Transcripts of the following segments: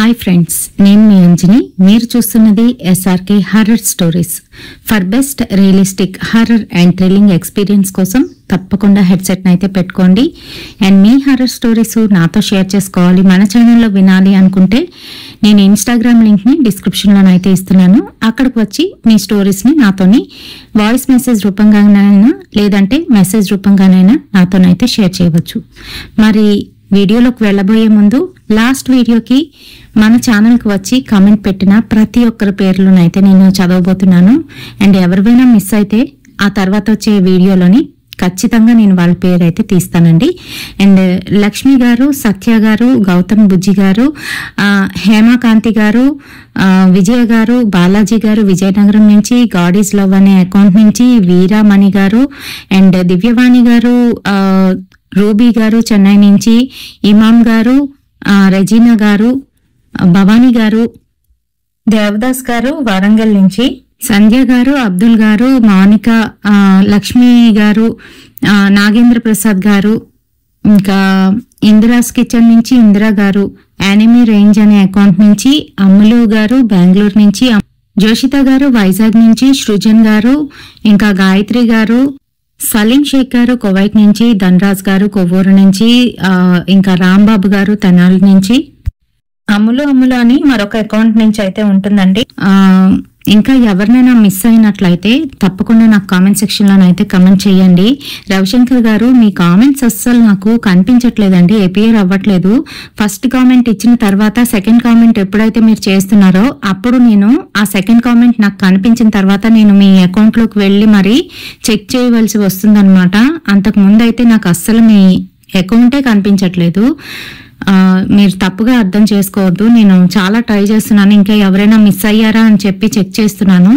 Hi friends, నేను మీ అంజని. మీరు చూస్తున్నది SRK horror stories. For best realistic horror and thrilling experience కోసం తప్పకుండా హెడ్సెట్ అయితే పెట్టుకోండి. అండ్ మీ హారర్ స్టోరీస్ నాతో షేర్ చేసుకోవాలి, మన ఛానల్లో వినాలి అనుకుంటే నేను ఇన్స్టాగ్రామ్ లింక్ని డిస్క్రిప్షన్లోనైతే ఇస్తున్నాను. అక్కడికి వచ్చి మీ స్టోరీస్ని నాతోని వాయిస్ మెసేజ్ రూపంగానైనా లేదంటే మెసేజ్ రూపంగానైనా నాతోనైతే షేర్ చేయవచ్చు. మరి వీడియోలోకి వెళ్ళబోయే ముందు లాస్ట్ వీడియోకి మన ఛానల్కి వచ్చి కామెంట్ పెట్టిన ప్రతి ఒక్కరి పేర్లునైతే నేను చదవబోతున్నాను. అండ్ ఎవరివైనా మిస్ అయితే ఆ తర్వాత వచ్చే వీడియోలోని ఖచ్చితంగా నేను వాళ్ళ పేరు అయితే తీస్తానండి. అండ్ లక్ష్మి గారు, సత్య గారు, గౌతమ్ బుజ్జి గారు, హేమకాంతి గారు, విజయ గారు, బాలాజీ గారు విజయనగరం నుంచి, గాడ్ ఈజ్ లవ్ అనే అకౌంట్ నుంచి, వీరామణి గారు అండ్ దివ్యవాణి గారు, రూబీ గారు చెన్నై నుంచి, ఇమాం గారు, రెజీనా గారు, భవానీ గారు, దేవదాస్ గారు వరంగల్ నుంచి, సంధ్య గారు, అబ్దుల్ గారు, మౌనిక, లక్ష్మి గారు, నాగేంద్ర ప్రసాద్ గారు, ఇంకా ఇందిరాస్ కిచెన్ నుంచి ఇందిరా గారు, యానిమీ రేంజ్ అనే అకౌంట్ నుంచి అమ్ములు గారు బెంగళూరు నుంచి, జోషిత గారు వైజాగ్ నుంచి, సృజన్ గారు, ఇంకా గాయత్రి గారు, సలీం షేక్ గారు కువైట్ నుంచి, ధనరాజ్ గారు కొవ్వూరు నుంచి, ఇంకా రాంబాబు గారు తెనాలి నుంచి, అమ్ములు అని మరొక అకౌంట్ నుంచి అయితే ఉంటుందండి. ఇంకా ఎవరినైనా మిస్ అయినట్లయితే తప్పకుండా నాకు కామెంట్ సెక్షన్ లోనైతే కమెంట్ చేయండి. రవిశంకర్ గారు, మీ కామెంట్స్ అస్సలు నాకు కనిపించట్లేదండి, ఎపియర్ అవ్వట్లేదు. ఫస్ట్ కామెంట్ ఇచ్చిన తర్వాత సెకండ్ కామెంట్ ఎప్పుడైతే మీరు చేస్తున్నారో అప్పుడు నేను ఆ సెకండ్ కామెంట్ నాకు కనిపించిన తర్వాత నేను మీ అకౌంట్ లోకి వెళ్ళి మరి చెక్ చేయవలసి వస్తుందన్నమాట. అంతకు ముందు అయితే నాకు అస్సలు మీ అకౌంటే కనిపించట్లేదు. మీరు తప్పుగా అర్థం చేసుకోవద్దు, నేను చాలా ట్రై చేస్తున్నాను, ఇంకా ఎవరైనా మిస్ అయ్యారా అని చెప్పి చెక్ చేస్తున్నాను.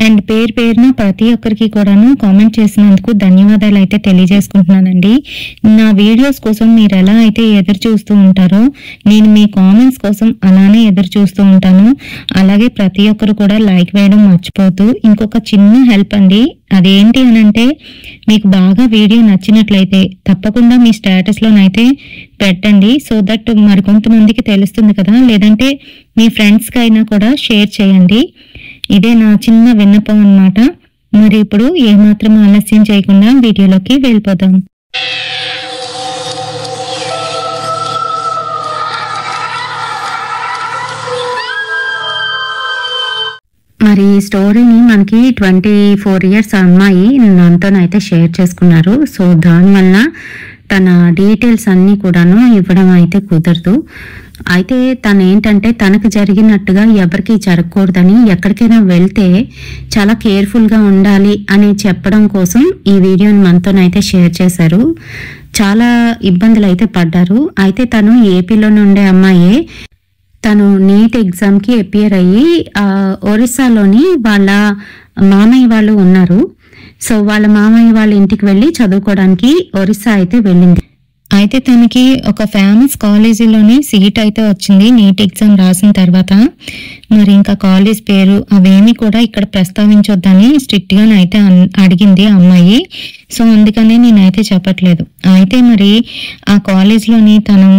అండ్ పేరున ప్రతి ఒక్కరికి కూడాను కామెంట్ చేసినందుకు ధన్యవాదాలు అయితే తెలియజేసుకుంటున్నానండి. నా వీడియోస్ కోసం మీరు ఎలా అయితే ఎదురు చూస్తూ ఉంటారో నేను మీ కామెంట్స్ కోసం అలానే ఎదురు చూస్తూ ఉంటాను. అలాగే ప్రతి ఒక్కరు కూడా లైక్ వేయడం మర్చిపోతూ, ఇంకొక చిన్న హెల్ప్ అండి, అదేంటి అనంటే మీకు బాగా వీడియో నచ్చినట్లయితే తప్పకుండా మీ స్టేటస్లోనైతే పెట్టండి. సో దట్ మరికొంతమందికి తెలుస్తుంది కదా, లేదంటే మీ ఫ్రెండ్స్కి అయినా కూడా షేర్ చేయండి. ఇదే నా చిన్న విన్నపం అన్నమాట. మరి ఇప్పుడు ఏమాత్రం ఆలస్యం చేయకుండా వీడియోలోకి వెళ్ళిపోదాం. మరి ఈ స్టోరీని మనకి 24 years అమ్మాయి నాతోనైతే షేర్ చేసుకున్నారు. సో దానివల్ల తన డీటెయిల్స్ అన్నీ కూడాను ఇవ్వడం అయితే కుదరదు. అయితే తను ఏంటంటే తనకు జరిగినట్టుగా ఎవరికి జరగకూడదని, ఎక్కడికైనా వెళ్తే చాలా కేర్ఫుల్గా ఉండాలి అని చెప్పడం కోసం ఈ వీడియోని మనతోనైతే షేర్ చేశారు. చాలా ఇబ్బందులు అయితే పడ్డారు. అయితే తను ఏపీలోనే ఉండే అమ్మాయే. తను నీట్ ఎగ్జామ్కి అపియర్ అయ్యి ఒరిస్సాలోని వాళ్ళ మామయ్య వాళ్ళు ఉన్నారు. సో వాళ్ళ మామయ్య వాళ్ళ ఇంటికి వెళ్ళి చదువుకోవడానికి ఒరిస్సా అయితే వెళ్ళింది. అయితే తనకి ఒక ఫేమస్ కాలేజీలోనే సీట్ అయితే వచ్చింది నీట్ ఎగ్జామ్ రాసిన తర్వాత. మరి ఇంకా కాలేజ్ పేరు అవేమి కూడా ఇక్కడ ప్రస్తావించొద్దని స్ట్రిక్ట్గా అయితే అడిగింది అమ్మాయి. సో అందుకనే నేనైతే చెప్పట్లేదు. అయితే మరి ఆ కాలేజ్లోని తను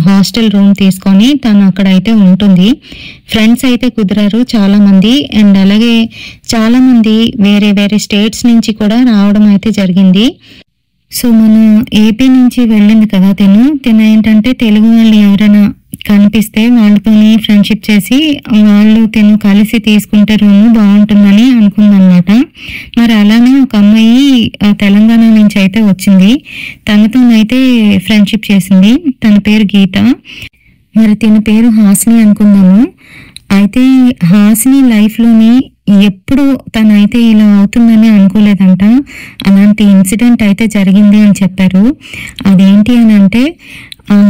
హాస్టల్ రూమ్ తీసుకొని తను అక్కడైతే ఉంటుంది. ఫ్రెండ్స్ అయితే కుదిరారు చాలా మంది. అండ్ అలాగే చాలా మంది వేరే స్టేట్స్ నుంచి కూడా రావడం అయితే జరిగింది. సో మన ఏపీ నుంచి వెళ్ళింది కదా తిను ఏంటంటే తెలుగు వాళ్ళు ఎవరైనా కనిపిస్తే వాళ్ళతోని ఫ్రెండ్షిప్ చేసి వాళ్ళు కలిసి తీసుకుంటే రూమ్ బాగుంటుందని అనుకుందనమాట. మరి అలానే ఒక అమ్మాయి తెలంగాణ నుంచి అయితే వచ్చింది, తనతోనైతే ఫ్రెండ్షిప్ చేసింది. తన పేరు గీత. మరి తిన పేరు హాసిని అనుకుందాము. అయితే హాసిని లైఫ్లోని ఎప్పుడు తనైతే ఇలా అవుతుందని అనుకోలేదంట. అలాంటి ఇన్సిడెంట్ అయితే జరిగింది అని చెప్పారు. అదేంటి అని అంటే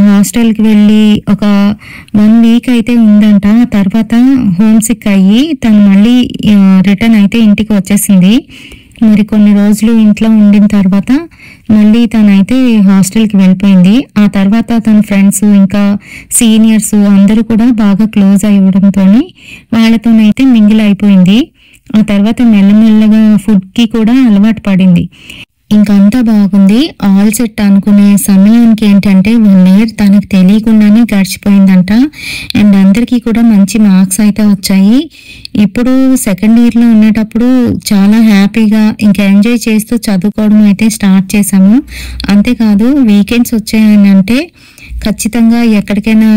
హాస్టల్కి వెళ్ళి ఒక 1 week అయితే ఉందంట. తర్వాత హోమ్ సిక్ అయ్యి తను మళ్ళీ రిటర్న్ అయితే ఇంటికి వచ్చేసింది. మరి కొన్ని రోజులు ఇంట్లో ఉండిన తర్వాత మళ్ళీ తనైతే హాస్టల్కి వెళ్ళిపోయింది. ఆ తర్వాత తన ఫ్రెండ్స్ ఇంకా సీనియర్స్ అందరూ కూడా బాగా క్లోజ్ అవ్వడంతో వాళ్ళతోనైతే మింగిల్ అయిపోయింది. ఆ తర్వాత మెల్లమెల్లగా ఫుడ్కి కూడా అలవాటు పడింది. ఇంకంతా బాగుంది. ఆల్ సెట్ అనుకునే సమయానికి ఏంటంటే 1 ఇయర్ తనకు తెలియకుండానే గడిచిపోయిందంట. అండ్ అందరికీ కూడా మంచి మార్క్స్ అయితే వచ్చాయి. ఇప్పుడు సెకండ్ ఇయర్లో ఉండేటప్పుడు చాలా హ్యాపీగా ఇంకా ఎంజాయ్ చేస్తూ చదువుకోవడం అయితే స్టార్ట్ చేశాము. అంతేకాదు వీకెండ్స్ వచ్చాయని అంటే ఖచ్చితంగా ఎక్కడికైనా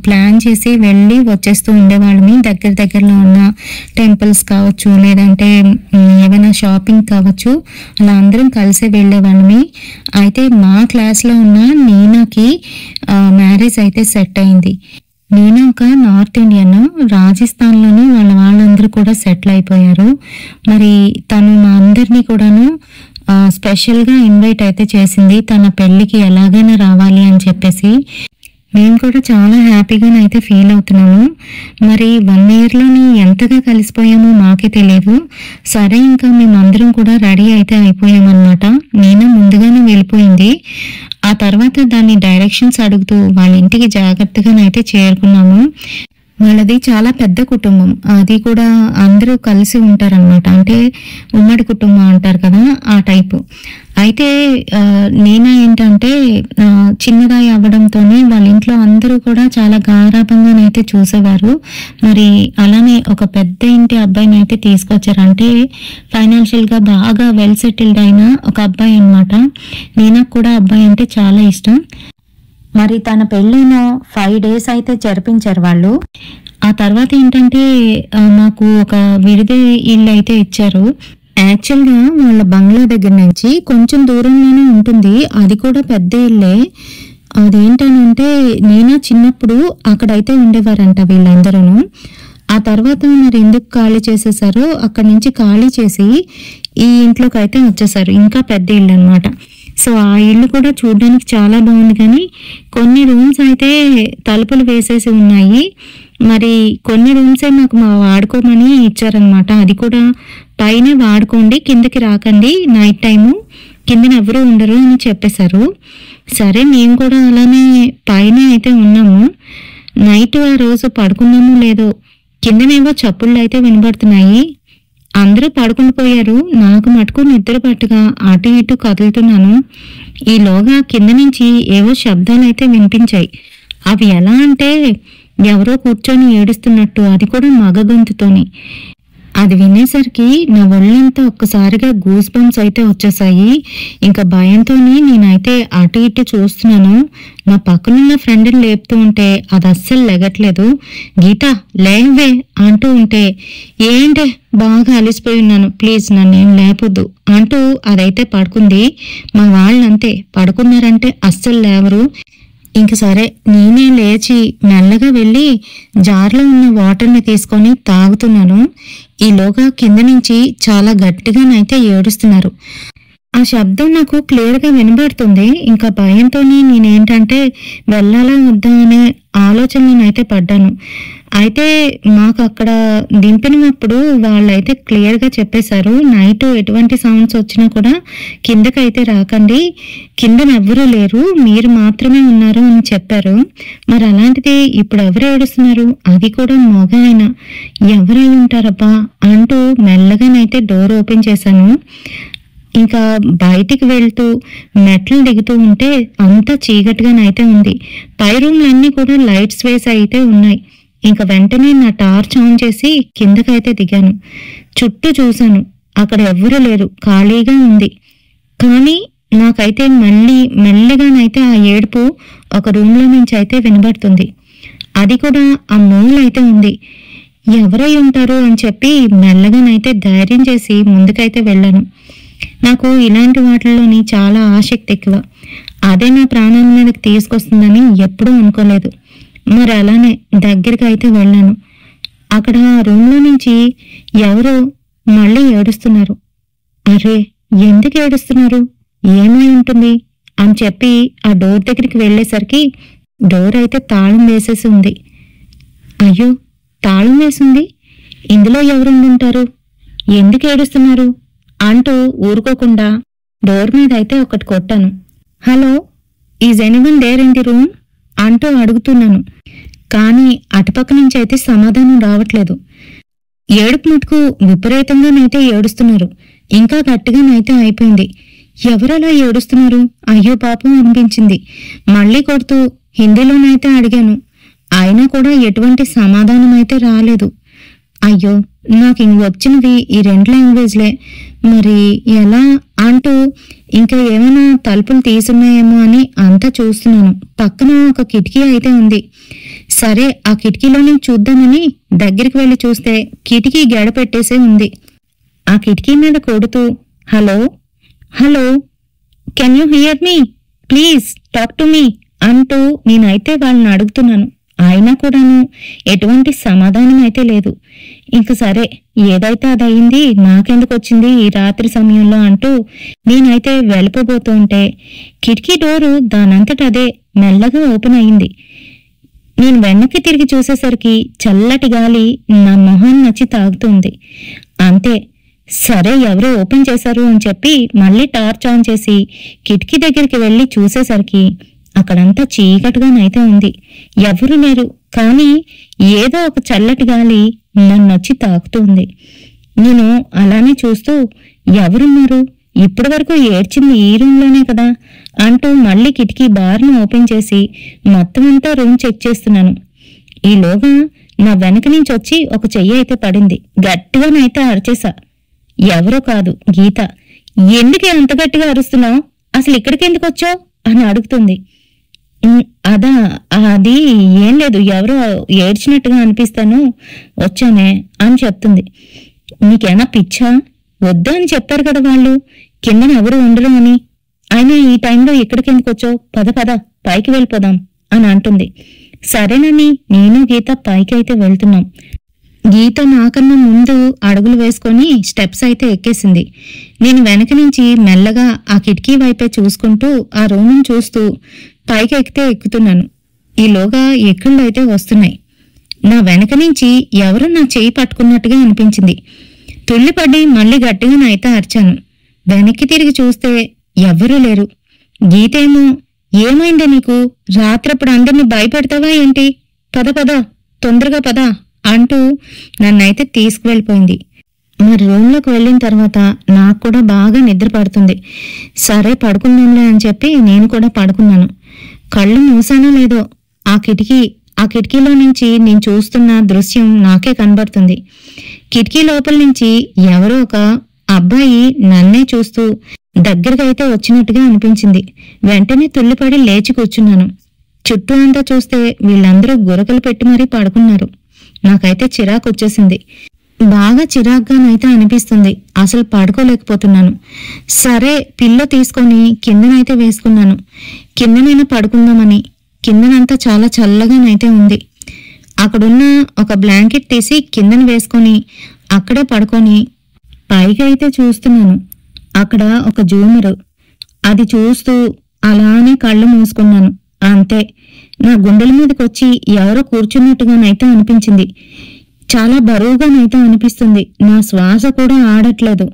ప్లాన్ చేసి వెళ్ళి వచ్చేస్తూ ఉండేవాళ్ళమి. దగ్గరలో ఉన్న టెంపుల్స్ కావచ్చు, లేదంటే ఏమైనా షాపింగ్ కావచ్చు, అలా అందరం కలిసి వెళ్ళేవాళ్ళమి. అయితే మా క్లాస్లో ఉన్న నీనాకి మ్యారేజ్ అయితే సెట్ అయింది. నీనా ఒక నార్త్ ఇండియన్, రాజస్థాన్లోని వాళ్ళందరూ కూడా సెటిల్ అయిపోయారు. మరి తను మా అందరినీ కూడాను స్పెషల్గా ఇన్వైట్ అయితే చేసింది, తన పెళ్ళికి ఎలాగైనా రావాలి అని చెప్పేసి. మేము కూడా చాలా హ్యాపీగానైతే ఫీల్ అవుతున్నాము. మరి 1 ఇయర్లోని ఎంతగా కలిసిపోయామో మాకే తెలియదు. సరే ఇంకా మేమందరం కూడా రెడీ అయితే అయిపోయామన్నమాట. నేను ముందుగానే వెళ్ళిపోయింది. ఆ తర్వాత దాన్ని డైరెక్షన్స్ అడుగుతూ వాళ్ళ ఇంటికి జాగ్రత్తగానైతే చేరుకున్నాము. వాళ్ళది చాలా పెద్ద కుటుంబం, అది కూడా అందరూ కలిసి ఉంటారనమాట. అంటే ఉమ్మడి కుటుంబం అంటారు కదా, ఆ టైపు. అయితే నేనా ఏంటంటే చిన్నదాయి అవ్వడంతోనే వాళ్ళ ఇంట్లో అందరూ కూడా చాలా గారాబంగానైతే చూసేవారు. మరి అలానే ఒక పెద్ద ఇంటి అబ్బాయిని అయితే తీసుకొచ్చారు. అంటే ఫైనాన్షియల్గా బాగా వెల్ సెటిల్డ్ అయిన ఒక అబ్బాయి అనమాట. నేనకు కూడా అబ్బాయి అంటే చాలా ఇష్టం. మరి తన పెళ్ళైన 5 days అయితే జరిపించారు వాళ్ళు. ఆ తర్వాత ఏంటంటే మాకు ఒక విడిది ఇల్లు అయితే ఇచ్చారు. యాక్చువల్గా వాళ్ళ బంగ్లా దగ్గర నుంచి కొంచెం దూరంలోనే ఉంటుంది, అది కూడా పెద్ద ఇల్లే. అదేంటనంటే నేను చిన్నప్పుడు అక్కడైతే ఉండేవారంట వీళ్ళందరూ. ఆ తర్వాత మరి ఎందుకు ఖాళీ చేసేసారో అక్కడి నుంచి ఖాళీ చేసి ఈ ఇంట్లోకి అయితే వచ్చేసారు. ఇంకా పెద్ద ఇల్లు అనమాట. సో ఆ ఇల్లు కూడా చూడడానికి చాలా బాగుంది, కానీ కొన్ని రూమ్స్ అయితే తలుపులు వేసేసి ఉన్నాయి. మరి కొన్ని రూమ్సే మాకు వాడుకోమని ఇచ్చారనమాట. అది కూడా పైన వాడుకోండి, కిందకి రాకండి, నైట్ టైము కిందన ఎవరు ఉండరు అని చెప్పేశారు. సరే మేము కూడా అలానే పైన అయితే ఉన్నాము. నైట్ ఆ రోజు పడుకున్నాము లేదో కిందనేవో చప్పుళ్ళు అయితే వినబడుతున్నాయి. అందరూ పడుకుని పోయారు. నాకు మటుకు నిద్ర పట్టుగా అటు ఇటు కదులుతున్నాను. ఈలోగా కింద నుంచి ఏవో శబ్దాలు అయితే వినిపించాయి. అవి ఎలా అంటే ఎవరో కూర్చొని ఏడుస్తున్నట్టు, అది కూడా మగ గొంతుతోని. అది వినేసరికి నా ఒళ్ళంతా ఒక్కసారిగా గూస్ బంప్స్ అయితే వచ్చేసాయి. ఇంకా భయంతోని నేనైతే అటు ఇటు చూస్తున్నాను. నా పక్కనున్న ఫ్రెండ్ని లేపుతూ ఉంటే అది అస్సలు లెగట్లేదు. గీత లేవే అంటూ ఉంటే ఏంటే బాగా అలిసిపోయి ఉన్నాను, ప్లీజ్ నన్నేం లేపొద్దు అంటూ అదైతే పడుకుంది. మా వాళ్ళంతే, పడుకున్నారంటే అస్సలు లేవరు. ఇంక సరే నేనే లేచి మెల్లగా వెళ్ళి జార్లో ఉన్న వాటర్ని తీసుకొని తాగుతున్నాను. ఈలోగా కింద నుంచి చాలా గట్టిగానైతే ఏడుస్తున్నారు. ఆ శబ్దం నాకు క్లియర్గా వినబడుతుంది. ఇంకా భయంతోనే నేనేంటంటే వెళ్ళాలా వద్దా అనే ఆలోచనలోనైతే పడ్డాను. అయితే మాకు అక్కడ దింపినప్పుడు వాళ్ళైతే క్లియర్గా చెప్పేశారు, నైట్ ఎటువంటి సౌండ్స్ వచ్చినా కూడా కిందకైతే రాకండి, కిందన ఎవ్వరూ లేరు, మీరు మాత్రమే ఉన్నారు అని చెప్పారు. మరి అలాంటిది ఇప్పుడు ఎవరు ఏడుస్తున్నారు, అది కూడా మగ ఆయన, ఎవరై ఉంటారబ్బా అంటూ మెల్లగానైతే డోర్ ఓపెన్ చేశాను. ఇంకా బయటికి వెళ్తూ మెట్లు దిగుతూ ఉంటే అంతా చీకటిగానైతే ఉంది. పై రూమ్లన్నీ కూడా లైట్స్ వేసి అయితే ఉన్నాయి. ఇంకా వెంటనే నా టార్చ్ ఆన్ చేసి కిందకైతే దిగాను. చుట్టూ చూశాను, అక్కడ ఎవ్వరూ లేరు, ఖాళీగా ఉంది. కానీ నాకైతే మెల్లగానైతే ఆ ఏడుపు ఒక రూమ్లో నుంచి అయితే వినబడుతుంది. అది కూడా ఆ మూలైతే ఉంది. ఎవరై ఉంటారు అని చెప్పి మెల్లగానైతే ధైర్యం చేసి ముందుకైతే వెళ్ళాను. నాకు ఇలాంటి వాటిల్లోని చాలా ఆసక్తి ఎక్కువ. అదే నా ప్రాణాల మీదకి తీసుకొస్తుందని ఎప్పుడూ అనుకోలేదు. మరి అలానే దగ్గరికి అయితే వెళ్ళాను. అక్కడ ఆ రూమ్లో నుంచి ఎవరో మళ్ళీ ఏడుస్తున్నారు. అరే ఎందుకు ఏడుస్తున్నారు, ఏమై ఉంటుంది అని చెప్పి ఆ డోర్ దగ్గరికి వెళ్ళేసరికి డోర్ అయితే తాళం వేసేసి ఉంది. అయ్యో తాళం వేసింది, ఇందులో ఎవరుండుంటారు, ఎందుకు ఏడుస్తున్నారు అంటూ ఊరుకోకుండా డోర్ మీద అయితే ఒకటి కొట్టాను. Hello, is anyone there in the room అంటూ అడుగుతున్నాను. కానీ అటుపక్క నుంచి అయితే సమాధానం రావట్లేదు. ఏడుపు మటుకు విపరీతంగానైతే ఏడుస్తున్నారు. ఇంకా గట్టిగానైతే అయిపోయింది. ఎవరలా ఏడుస్తున్నారు? అయ్యో పాపం అనిపించింది. మళ్ళీ కొడుతూ హిందీలోనైతే అడిగాను. అయినా కూడా ఎటువంటి సమాధానం అయితే రాలేదు. అయ్యో, నాకు వచ్చినవి ఈ 2 లాంగ్వేజ్లే, మరి ఎలా అంటూ ఇంకా ఏమైనా తలుపులు తీసున్నాయేమో అని అంతా చూస్తున్నాను. పక్కన ఒక కిటికీ అయితే ఉంది. సరే, ఆ కిటికీలోని చూద్దామని దగ్గరికి వెళ్ళి చూస్తే కిటికీ గెడ పెట్టేసే ఉంది. ఆ కిటికీ మీద కొడుతూ hello hello, can you hear me, please talk to me అంటూ నేనైతే వాళ్ళని అడుగుతున్నాను. అయినా కూడాను ఎటువంటి సమాధానం అయితే లేదు. ఇంక సరే, ఏదైతే అదయింది, నాకెందుకు వచ్చింది ఈ రాత్రి సమయంలో అంటూ నేనైతే వెళ్ళిపోబోతూ ఉంటే కిటికీ డోరు దానంతటదే మెల్లగా ఓపెన్ అయింది. నేను వెనక్కి తిరిగి చూసేసరికి చల్లటి గాలి నా మొహం నచ్చి తాగుతుంది. అంతే, సరే ఎవరో ఓపెన్ చేశారు అని చెప్పి మళ్ళీ టార్చ్ ఆన్ చేసి కిటికీ దగ్గరికి వెళ్ళి చూసేసరికి అక్కడంతా చీకటిగానైతే ఉంది. ఎవరు లేరు, కానీ ఏదో ఒక చల్లటి గాలి నన్ను వచ్చి తాకుతుంది. నేను అలానే చూస్తూ ఎవరున్నారు, ఇప్పటి వరకు ఏడ్చింది ఈ రూమ్లోనే కదా అంటూ మళ్ళీ కిటికీ బార్ను ఓపెన్ చేసి మొత్తం అంతా రూమ్ చెక్ చేస్తున్నాను. ఈలోగా నా వెనక నుంచి వచ్చి ఒక చెయ్యి అయితే పడింది. గట్టిగానైతే అరిచేసా. ఎవరో కాదు, గీత. ఎందుకే అంత గట్టిగా అరుస్తున్నావు, అసలు ఇక్కడికి ఎందుకు వచ్చావు అని అడుగుతుంది. అదా, అది ఏం లేదు, ఎవరో ఏడ్చినట్టుగా అనిపిస్తాను వచ్చానే అని చెప్తుంది. నీకేనా పిచ్చా? వద్దా అని చెప్పారు కదా వాళ్ళు, కిందన ఎవరు ఉండరు అని. అయినా ఈ టైంలో ఇక్కడికి ఎందుకు వచ్చావు, పద పద పైకి వెళ్ళిపోదాం అని అంటుంది. సరేనని నేను గీత పైకి అయితే వెళ్తున్నాం. గీత నాకన్నా ముందు అడుగులు వేసుకొని స్టెప్స్ అయితే ఎక్కేసింది. నేను వెనక నుంచి మెల్లగా ఆ కిటికీ వైపే చూసుకుంటూ ఆ రూమ్ని చూస్తూ పైకి ఎక్కితే ఎక్కుతున్నాను. ఈలోగా ఎక్కళ్ళు అయితే వస్తున్నాయి. నా వెనక నుంచి ఎవరో నా చేయి పట్టుకున్నట్టుగా అనిపించింది. తుళ్ళిపడి మళ్ళీ గట్టిగానైతే అరిచాను. వెనక్కి తిరిగి చూస్తే ఎవ్వరూ లేరు. గీతేమో, ఏమైందే నీకు, రాత్రప్పుడు అందరినీ భయపెడతావా ఏంటి, పద పద తొందరగా పద అంటూ నన్నైతే తీసుకువెళ్ళిపోయింది. మరి రూమ్లోకి వెళ్ళిన తర్వాత నాకు కూడా బాగా నిద్ర పడుతుంది. సరే పడుకుందాంలే అని చెప్పి నేను కూడా పడుకున్నాను. కళ్ళు మూసానో లేదో ఆ కిటికీలో నుంచి నేను చూస్తున్న దృశ్యం నాకే కనబడుతుంది. కిటికీ లోపల నుంచి ఎవరో ఒక అబ్బాయి నన్నే చూస్తూ దగ్గరగా అయితే వచ్చినట్టుగా అనిపించింది. వెంటనే తుల్లిపడి లేచి కూర్చున్నాను. చుట్టూ అంతా చూస్తే వీళ్ళందరూ గురకలు పెట్టి మరీ పడుకున్నారు. నాకైతే చిరాకు వచ్చేసింది. బాగా చిరాగ్గానైతే అనిపిస్తుంది. అసలు పడుకోలేకపోతున్నాను. సరే పిల్లో తీసుకొని కిందనైతే వేసుకున్నాను. కిందనైనా పడుకుందామని. కిందనంతా చాలా చల్లగానైతే ఉంది. అక్కడున్న ఒక బ్లాంకెట్ తీసి కిందన వేసుకొని అక్కడే పడుకొని పైకి అయితే చూస్తున్నాను. అక్కడ ఒక జూమరు. అది చూస్తూ అలానే కళ్ళు మూసుకున్నాను. అంతే, నా గుండెల మీదకొచ్చి ఎవరో కూర్చున్నట్టుగానైతే అనిపించింది. చాలా బరువుగానైతే అనిపిస్తుంది. నా శ్వాస కూడా ఆడట్లేదు.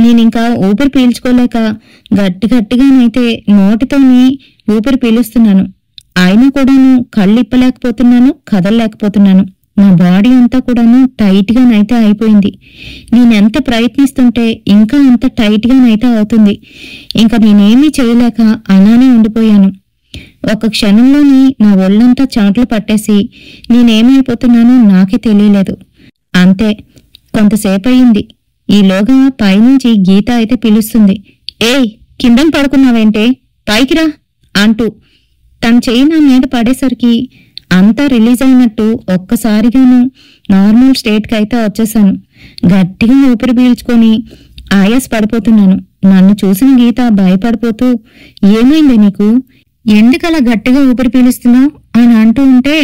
నేనింకా ఊపిరి పీల్చుకోలేక గట్టిగానైతే నోటితోని ఊపిరి పీలుస్తున్నాను. అయినా కూడాను కళ్ళు ఇప్పలేకపోతున్నాను, కదలలేకపోతున్నాను. నా బాడీ అంతా కూడాను టైట్ గానైతే అయిపోయింది. నేనెంత ప్రయత్నిస్తుంటే ఇంకా అంత టైట్ గానైతే అవుతుంది. ఇంకా నేనేమీ చేయలేక అలానే ఉండిపోయాను. ఒక క్షణంలోని నా ఒళ్ళంతా చాట్లు పట్టేసి నేనేమైపోతున్నానో నాకే తెలియలేదు. అంతే, కొంతసేపు అయింది. ఈలోగా పైనుంచి గీత అయితే పిలుస్తుంది. ఏయ్, కిందన పడుకున్నావేంటే, పైకిరా అంటూ తన చెయ్యి నా మీద పడేసరికి అంతా రిలీజ్ అయినట్టు ఒక్కసారిగాను నార్మల్ స్టేట్కి అయితే వచ్చేసాను. గట్టిగా ఊపిరి పీల్చుకొని ఆయాస పడిపోతున్నాను. నన్ను చూసిన గీత భయపడిపోతూ, ఏమైంది నీకు, ఎందుకలా గట్టిగా ఊపిరి పీలుస్తున్నావు అని అంటూ ఉంటే